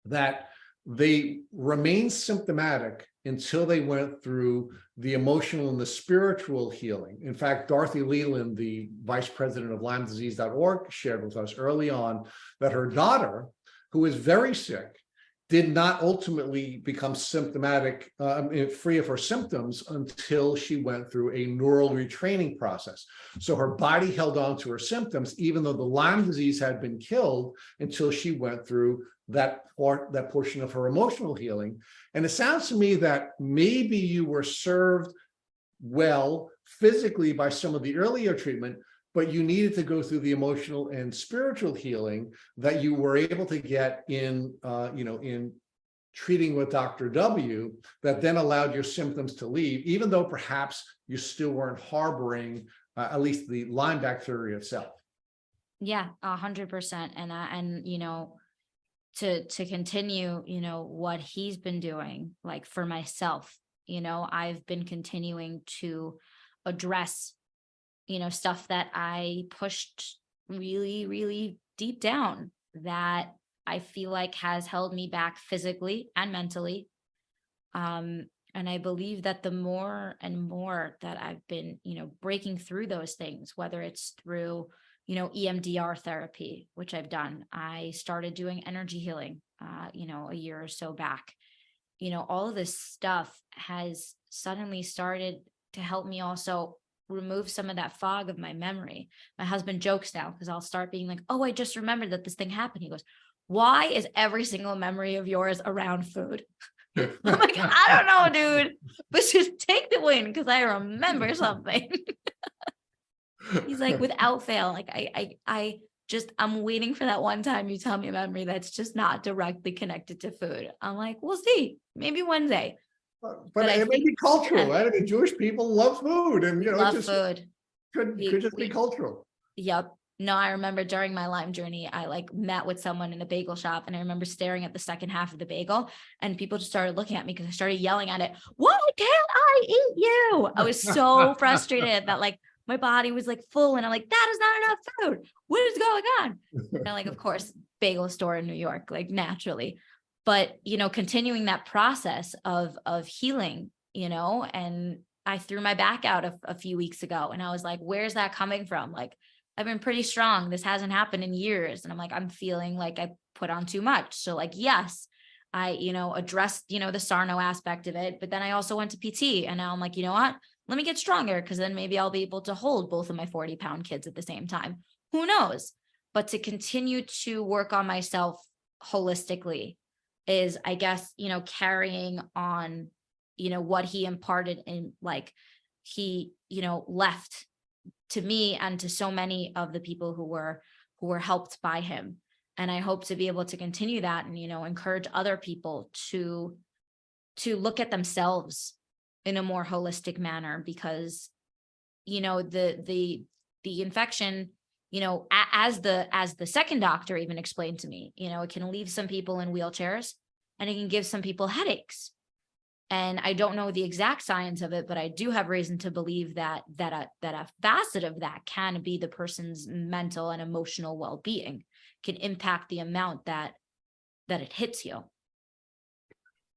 that they remain symptomatic until they went through the emotional and the spiritual healing. In fact, Dorothy Leland, the vice president of LymeDisease.org, shared with us early on that her daughter, who is very sick, did not ultimately become symptomatic, free of her symptoms, until she went through a neural retraining process. So her body held on to her symptoms, even though the Lyme disease had been killed, until she went through that portion of her emotional healing. And it sounds to me that maybe you were served well physically by some of the earlier treatment, but you needed to go through the emotional and spiritual healing that you were able to get in treating with Dr. W, that then allowed your symptoms to leave, even though perhaps you still weren't harboring at least the Lyme bacteria itself. Yeah, 100%. And to continue, what he's been doing, like for myself, I've been continuing to address stuff that I pushed really, really deep down that I feel like has held me back physically and mentally. And I believe that the more and more that I've been, breaking through those things, whether it's through, EMDR therapy, which I've done. I started doing energy healing, a year or so back. All of this stuff has suddenly started to help me also remove some of that fog of my memory. My husband jokes now because I'll start being like, oh, I just remembered that this thing happened. He goes, why is every single memory of yours around food? I'm like, I don't know, dude, but just take the win because I remember something. He's like, without fail, like I'm waiting for that one time you tell me a memory that's just not directly connected to food. I'm like, we'll see, maybe one day. But it may be cultural, right? I mean, Jewish people love food, and love just food. could just be cultural. Yep. No, I remember during my Lyme journey, I met with someone in a bagel shop, and I remember staring at the second half of the bagel, and people just started looking at me because I started yelling at it. Why can't I eat you? I was so frustrated that my body was full, and I'm like, that is not enough food. What is going on? And of course, bagel store in New York, naturally, but continuing that process of healing, and I threw my back out a few weeks ago, and I was like, where's that coming from? I've been pretty strong. This hasn't happened in years. And I'm like, I'm feeling like I put on too much. So yes, I, addressed, the Sarno aspect of it, but then I also went to PT, and now I'm like, you know what, let me get stronger. Cause then maybe I'll be able to hold both of my 40-pound kids at the same time. Who knows? But to continue to work on myself holistically is, I guess, carrying on, what he imparted in he, left to me and to so many of the people who were helped by him. And I hope to be able to continue that and, encourage other people to look at themselves in a more holistic manner, because, the infection, as the second doctor even explained to me, it can leave some people in wheelchairs, and it can give some people headaches. And I don't know the exact science of it, but I do have reason to believe that a facet of that can be the person's mental and emotional well-being, can impact the amount that it hits you.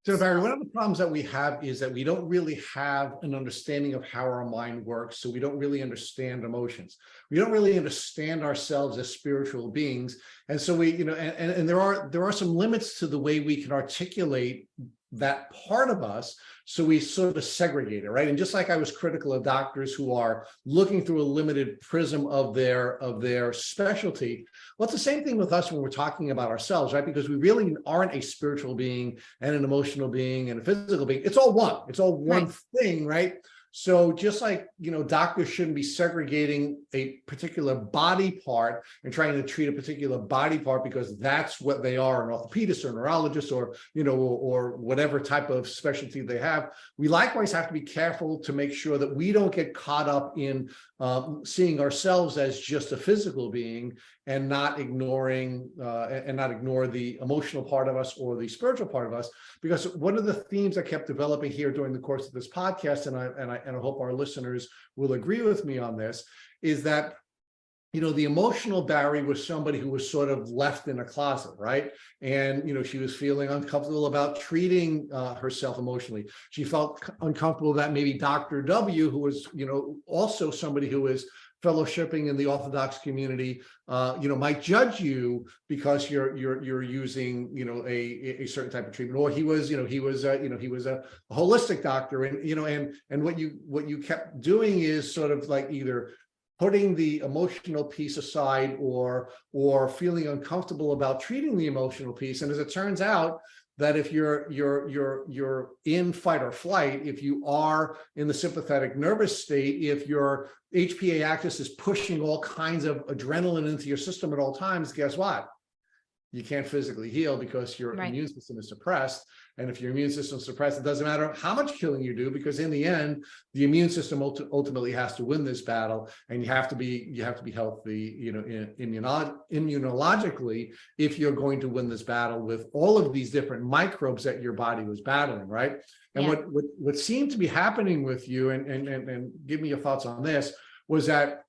So Bari, one of the problems that we have is that we don't really have an understanding of how our mind works. So we don't really understand emotions. We don't really understand ourselves as spiritual beings. And so we, and there are some limits to the way we can articulate that part of us. So we sort of segregate it, right? And just like I was critical of doctors who are looking through a limited prism of their specialty, well, it's the same thing with us when we're talking about ourselves, right? Because we really aren't a spiritual being and an emotional being and a physical being. It's all one. It's all one thing, right? So just like, doctors shouldn't be segregating a particular body part and trying to treat a particular body part because that's what they are, an orthopedist or neurologist or, or whatever type of specialty they have. We likewise have to be careful to make sure that we don't get caught up in seeing ourselves as just a physical being and not ignore the emotional part of us or the spiritual part of us. Because one of the themes I kept developing here during the course of this podcast, and I hope our listeners will agree with me on this, is that the emotional Bari was somebody who was sort of left in a closet, right? And, she was feeling uncomfortable about treating herself emotionally. She felt uncomfortable that maybe Dr. W, who was, also somebody who was fellowshipping in the Orthodox community, might judge you because you're using, a certain type of treatment. Or he was a holistic doctor, and what you kept doing is sort of either putting the emotional piece aside or feeling uncomfortable about treating the emotional piece. And as it turns out, that if you're in fight or flight, if you are in the sympathetic nervous state, if your HPA axis is pushing all kinds of adrenaline into your system at all times, guess what? You can't physically heal because your immune system is suppressed. And if your immune system is suppressed, it doesn't matter how much killing you do, because in the end, the immune system ultimately has to win this battle, and you have to be healthy, immunologically, if you're going to win this battle with all of these different microbes that your body was battling, right? And what seemed to be happening with you, and give me your thoughts on this, was that,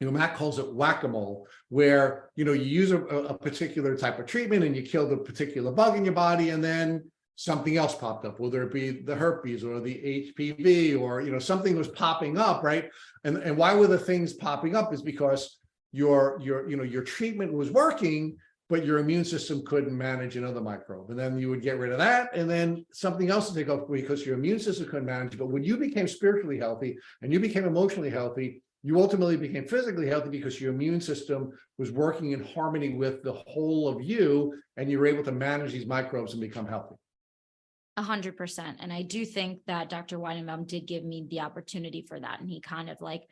Matt calls it whack-a-mole, where, you use a particular type of treatment and you kill the particular bug in your body, and then something else popped up, whether it be the herpes or the HPV, or, something was popping up, right? And why were the things popping up is because your treatment was working, but your immune system couldn't manage another microbe. And then you would get rid of that, and then something else would take over because your immune system couldn't manage it. But when you became spiritually healthy and you became emotionally healthy, you ultimately became physically healthy because your immune system was working in harmony with the whole of you, and you were able to manage these microbes and become healthy. 100%. And I do think that Dr. Weidenbaum did give me the opportunity for that. And he kind of like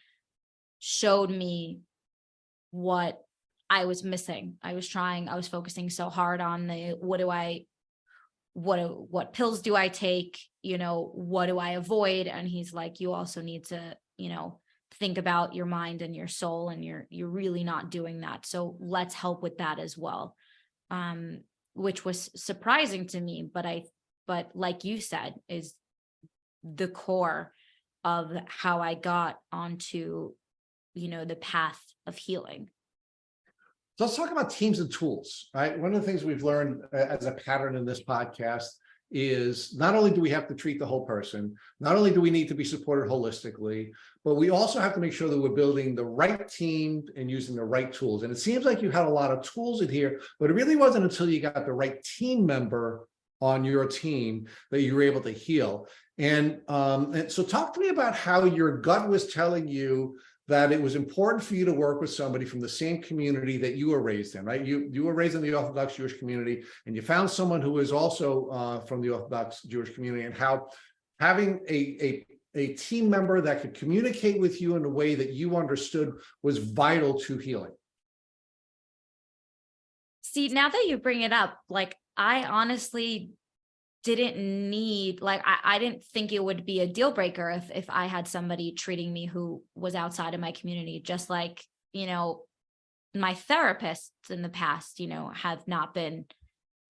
showed me what I was missing. I was focusing so hard on what pills do I take? What do I avoid? And he's like, you also need to, think about your mind and your soul, and you're really not doing that. So let's help with that as well. Which was surprising to me, but like you said, is the core of how I got onto, the path of healing. So let's talk about teams and tools, right? One of the things we've learned as a pattern in this podcast is not only do we have to treat the whole person, not only do we need to be supported holistically, but we also have to make sure that we're building the right team and using the right tools. And it seems like you had a lot of tools in here, but it really wasn't until you got the right team member on your team that you were able to heal. And so talk to me about how your gut was telling you that it was important for you to work with somebody from the same community that you were raised in, right? You were raised in the Orthodox Jewish community, and you found someone who was also from the Orthodox Jewish community, and how having a team member that could communicate with you in a way that you understood was vital to healing. See, now that you bring it up, like, I honestly didn't need, like, I didn't think it would be a deal breaker if I had somebody treating me who was outside of my community, just like, my therapists in the past, have not been,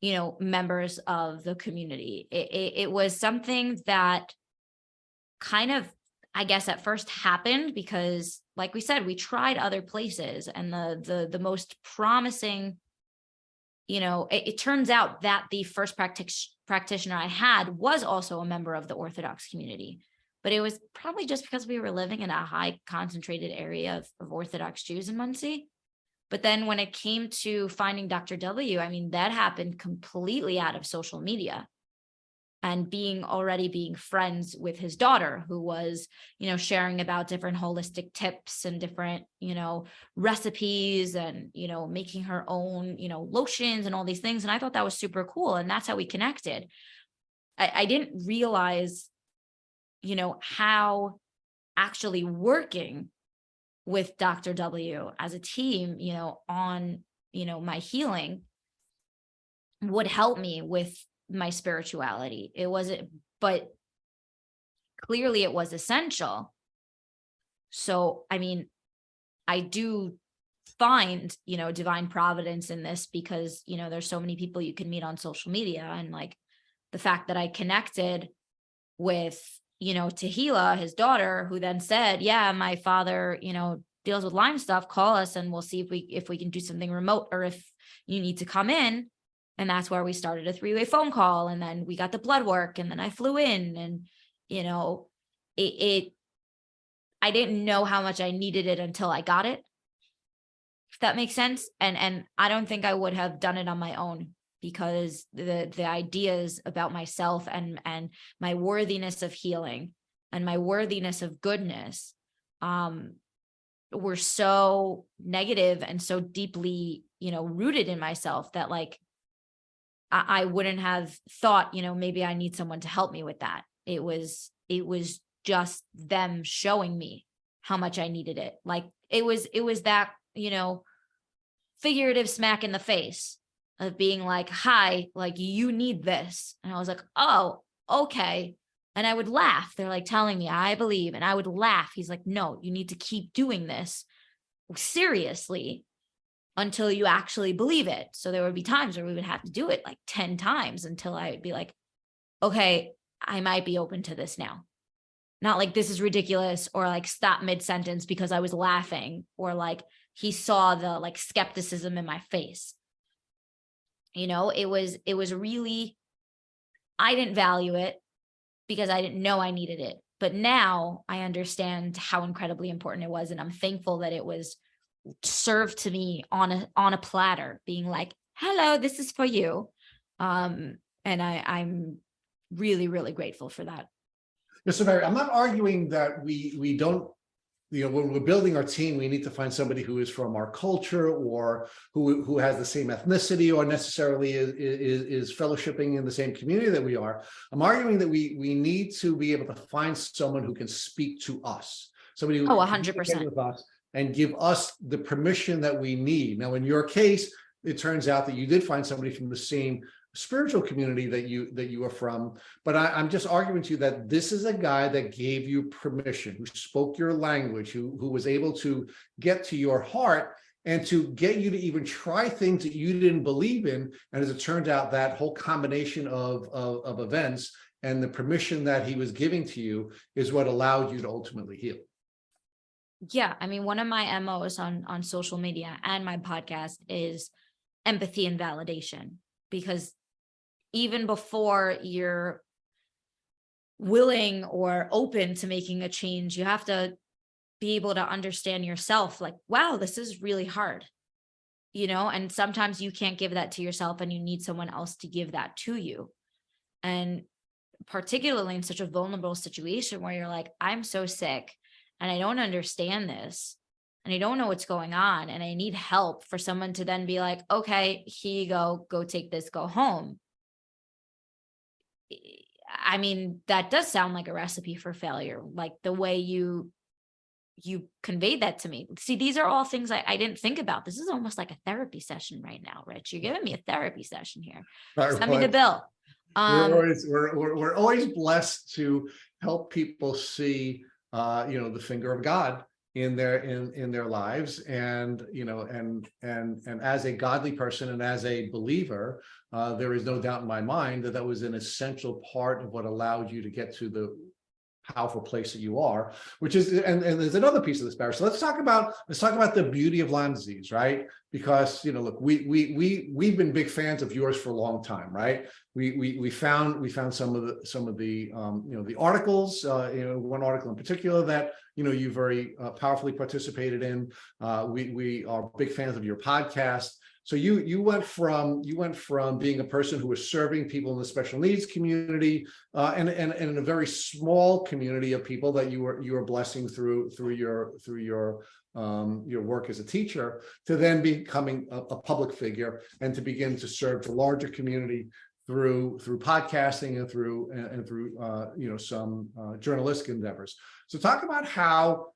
members of the community. It was something that kind of, I guess, at first happened because, like we said, we tried other places, and the most promising, it turns out that the first practitioner I had was also a member of the Orthodox community, but it was probably just because we were living in a high concentrated area of Orthodox Jews in Muncie. But then when it came to finding Dr. W, I mean, that happened completely out of social media, and already being friends with his daughter, who was, sharing about different holistic tips and different, recipes, and, making her own, lotions and all these things. And I thought that was super cool. And that's how we connected. I didn't realize, how actually working with Dr. W as a team, on, my healing would help me with my spirituality. It wasn't, but clearly it was essential. So, I mean, I do find, divine providence in this, because, there's so many people you can meet on social media, and like the fact that I connected with, Tehila, his daughter, who then said, yeah, my father, deals with Lyme stuff, call us and we'll see if we can do something remote, or if you need to come in. And that's where we started a 3-way phone call. And then we got the blood work, and then I flew in, and, I didn't know how much I needed it until I got it, if that makes sense. And I don't think I would have done it on my own, because the ideas about myself and my worthiness of healing and my worthiness of goodness, were so negative and so deeply, rooted in myself, that like, I wouldn't have thought, maybe I need someone to help me with that. It was just them showing me how much I needed it. Like it was that, figurative smack in the face of being like, hi, like, you need this. And I was like, oh, okay. And I would laugh. They're like telling me, I believe. And I would laugh. He's like, no, you need to keep doing this seriously until you actually believe it. So there would be times where we would have to do it like 10 times until I would be like, okay, I might be open to this now. not like this is ridiculous or like stop mid-sentence because I was laughing, or like he saw the like skepticism in my face. It was really, I didn't value it because I didn't know I needed it. But now I understand how incredibly important it was. And I'm thankful that it was served to me on a platter, being like, hello, this is for you. And I'm really, really grateful for that. Yeah, so Mary, I'm not arguing that we don't, when we're building our team, we need to find somebody who is from our culture or who has the same ethnicity or necessarily is fellowshipping in the same community that we are. I'm arguing that we need to be able to find someone who can speak to us, somebody who can 100%. communicate with us and give us the permission that we need. Now, in your case, it turns out that you did find somebody from the same spiritual community that you are from, but I'm just arguing to you that this is a guy that gave you permission, who spoke your language, who was able to get to your heart and to get you to even try things that you didn't believe in. And as it turned out, that whole combination of events and the permission that he was giving to you is what allowed you to ultimately heal. Yeah, I mean, one of my MOs on social media and my podcast is empathy and validation, because even before you're willing or open to making a change, you have to be able to understand yourself, like, wow, this is really hard, and sometimes you can't give that to yourself and you need someone else to give that to you. And particularly in such a vulnerable situation where you're like, I'm so sick and I don't understand this and I don't know what's going on and I need help, for someone to then be like, okay, here you go take this, go home. I mean, that does sound like a recipe for failure, like the way you conveyed that to me. See, these are all things I didn't think about. This is almost like a therapy session right now, Rich. You're giving me a therapy session here. Send me the bill. We're always blessed to help people see, the finger of God in their lives, and as a godly person and as a believer, there is no doubt in my mind that was an essential part of what allowed you to get to the powerful place that you are, which is, and there's another piece of this, Barry. So let's talk about the beauty of Lyme disease, right? Because look, we've been big fans of yours for a long time, right? We found some of the the articles, one article in particular that you very powerfully participated in. We are big fans of your podcast. So you went from being a person who was serving people in the special needs community, and in a very small community of people that you were blessing through your work as a teacher, to then becoming a public figure and to begin to serve the larger community through podcasting and through some journalistic endeavors. So talk about how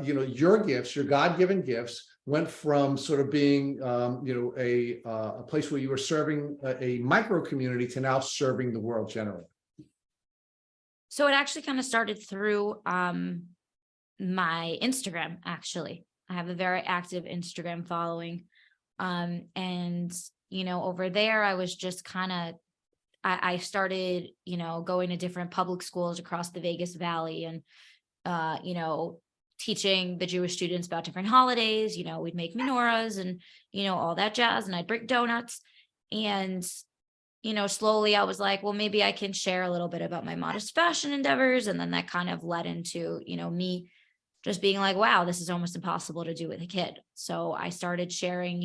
your gifts, your God-given gifts, went from sort of being a place where you were serving a micro community to now serving the world generally. So it actually kind of started through my Instagram. Actually, I have a very active Instagram following, and over there I was just kind of, I started going to different public schools across the Vegas Valley, and teaching the Jewish students about different holidays. We'd make menorahs and all that jazz, and I'd bring donuts. And slowly I was like, well, maybe I can share a little bit about my modest fashion endeavors. And then that kind of led into me just being like, wow, this is almost impossible to do with a kid. So I started sharing,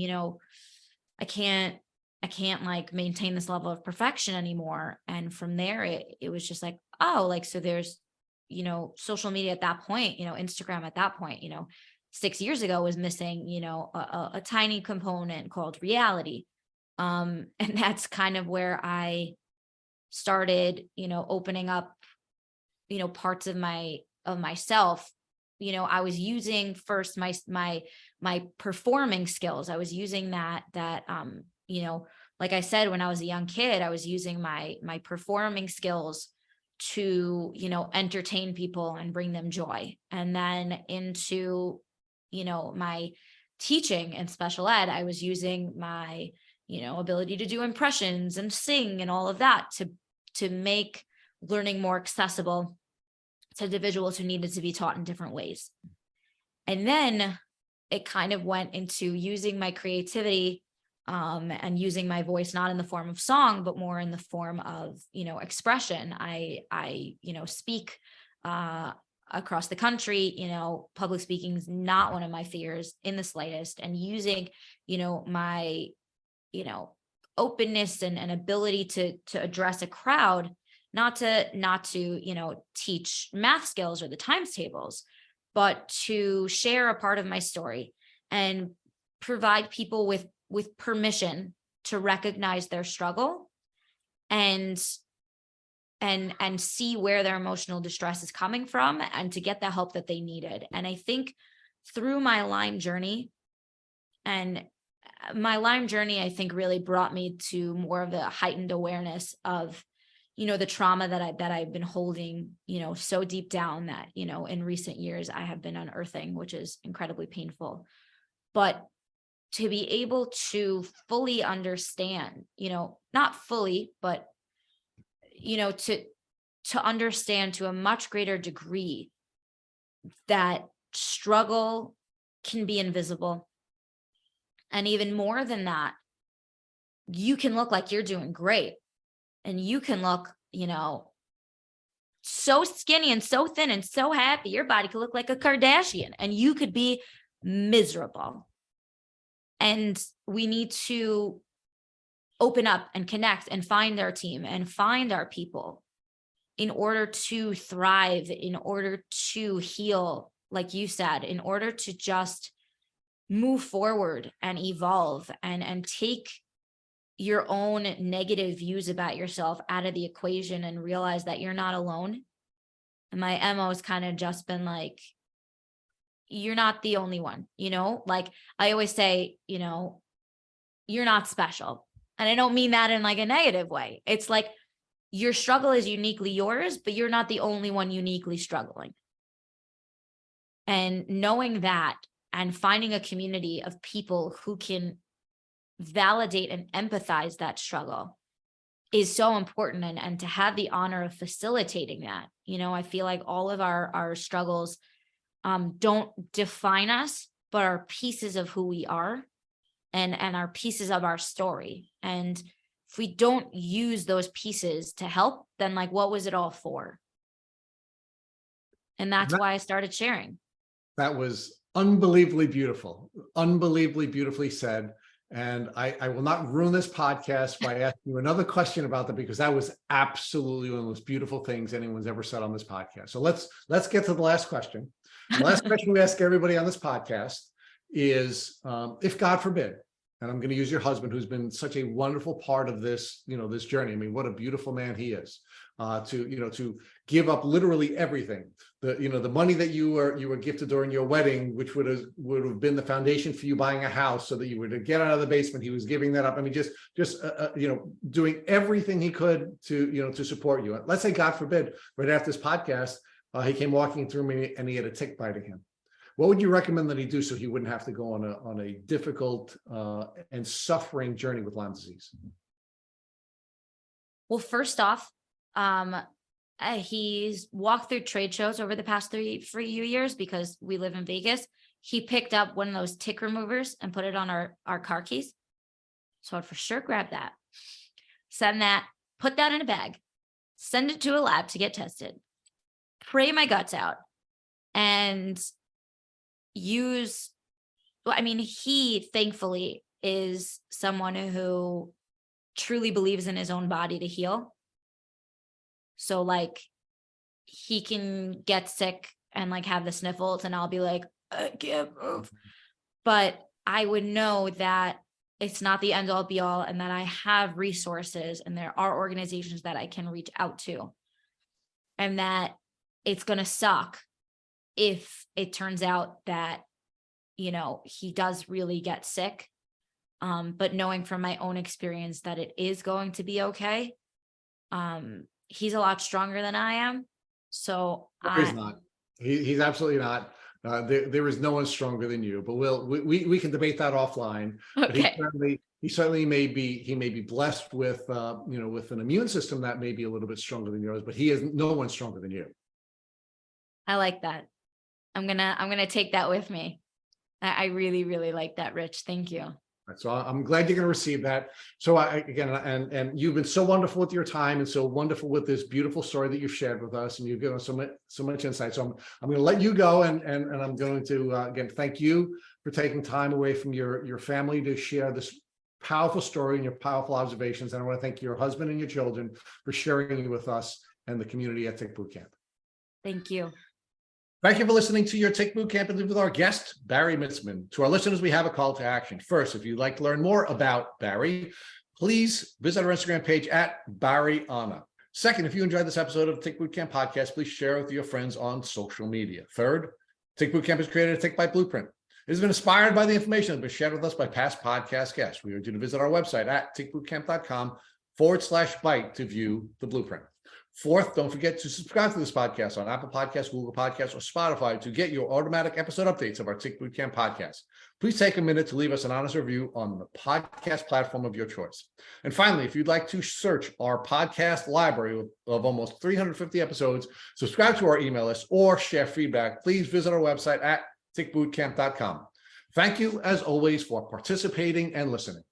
I can't like maintain this level of perfection anymore. And from there it was just like, oh, like, so there's social media at that point, Instagram at that point, 6 years ago was missing, a tiny component called reality. And that's kind of where I started, opening up, parts of myself. I was using first my performing skills. I was using that, like I said, when I was a young kid, I was using my performing skills to entertain people and bring them joy. And then into my teaching and special ed, I was using my ability to do impressions and sing and all of that to make learning more accessible to individuals who needed to be taught in different ways. And then it kind of went into using my creativity and using my voice, not in the form of song, but more in the form of, expression. I speak across the country. Public speaking is not one of my fears in the slightest, and using, my, openness and ability to address a crowd, not to teach math skills or the times tables, but to share a part of my story and provide people with permission to recognize their struggle and see where their emotional distress is coming from, and to get the help that they needed. And I think through my Lyme journey, I think really brought me to more of the heightened awareness of, the trauma that I've been holding, so deep down that, in recent years I have been unearthing, which is incredibly painful. But to be able to fully understand, not fully, but, to understand to a much greater degree that struggle can be invisible. And even more than that, you can look like you're doing great. And you can look, so skinny and so thin and so happy. Your body could look like a Kardashian, and you could be miserable. And we need to open up and connect and find our team and find our people in order to thrive, in order to heal, like you said, in order to just move forward and evolve and take your own negative views about yourself out of the equation and realize that you're not alone. And my MO has kind of just been like, you're not the only one, like I always say, you're not special. And I don't mean that in like a negative way. It's like your struggle is uniquely yours, but you're not the only one uniquely struggling. And knowing that and finding a community of people who can validate and empathize that struggle is so important. And to have the honor of facilitating that, I feel like all of our struggles don't define us, but are pieces of who we are and are pieces of our story. And if we don't use those pieces to help, then like, what was it all for? And that's why I started sharing. That was unbelievably beautifully said. And I will not ruin this podcast by asking you another question about that, because that was absolutely one of the most beautiful things anyone's ever said on this podcast. So let's get to the last question. The last question we ask everybody on this podcast is, if God forbid, and I'm going to use your husband, who's been such a wonderful part of this, this journey. I mean, what a beautiful man he is, to give up literally everything. The money that you were gifted during your wedding, which would have been the foundation for you buying a house so that you would get out of the basement. He was giving that up. I mean, just doing everything he could to support you. Let's say, God forbid, right after this podcast, he came walking through me and he had a tick biting him. What would you recommend that he do so he wouldn't have to go on a difficult and suffering journey with Lyme disease? Well, first off, he's walked through trade shows over the past few years because we live in Vegas. He picked up one of those tick removers and put it on our car keys. So I'd for sure grab that, send that, put that in a bag, send it to a lab to get tested, pray my guts out, and he thankfully is someone who truly believes in his own body to heal. So like he can get sick and like have the sniffles and I'll be like, I can't move. But I would know that it's not the end all be all, and that I have resources and there are organizations that I can reach out to, and that it's going to suck if it turns out that, he does really get sick. But knowing from my own experience that it is going to be okay. He's a lot stronger than I am. So he's not. He's absolutely not. There is no one stronger than you, but we can debate that offline. Okay. But he certainly may be blessed with with an immune system that may be a little bit stronger than yours, but he is no one stronger than you. I like that. I'm gonna take that with me. I really, really like that, Rich. Thank you. So I'm glad you're going to receive that. So again, and you've been so wonderful with your time and so wonderful with this beautiful story that you've shared with us, and you've given us so much insight. So I'm going to let you go, and I'm going to again thank you for taking time away from your family to share this powerful story and your powerful observations. And I want to thank your husband and your children for sharing it with us and the community at Tick Boot Camp. Thank you. Thank you for listening to your Tick Boot Camp interview with our guest, Bari Mitzmann. To our listeners, we have a call to action. First, if you'd like to learn more about Bari, please visit our Instagram page at BariAnna. Second, if you enjoyed this episode of Tick Boot Camp podcast, please share it with your friends on social media. Third, Tick Boot Camp has created a Tick Bite Blueprint. It has been inspired by the information that has been shared with us by past podcast guests. We urge you to visit our website at tickbootcamp.com/bite to view the blueprint. Fourth, don't forget to subscribe to this podcast on Apple Podcasts, Google Podcasts, or Spotify to get your automatic episode updates of our Tick Boot Camp podcast. Please take a minute to leave us an honest review on the podcast platform of your choice. And finally, if you'd like to search our podcast library of almost 350 episodes, subscribe to our email list, or share feedback, please visit our website at tickbootcamp.com. Thank you, as always, for participating and listening.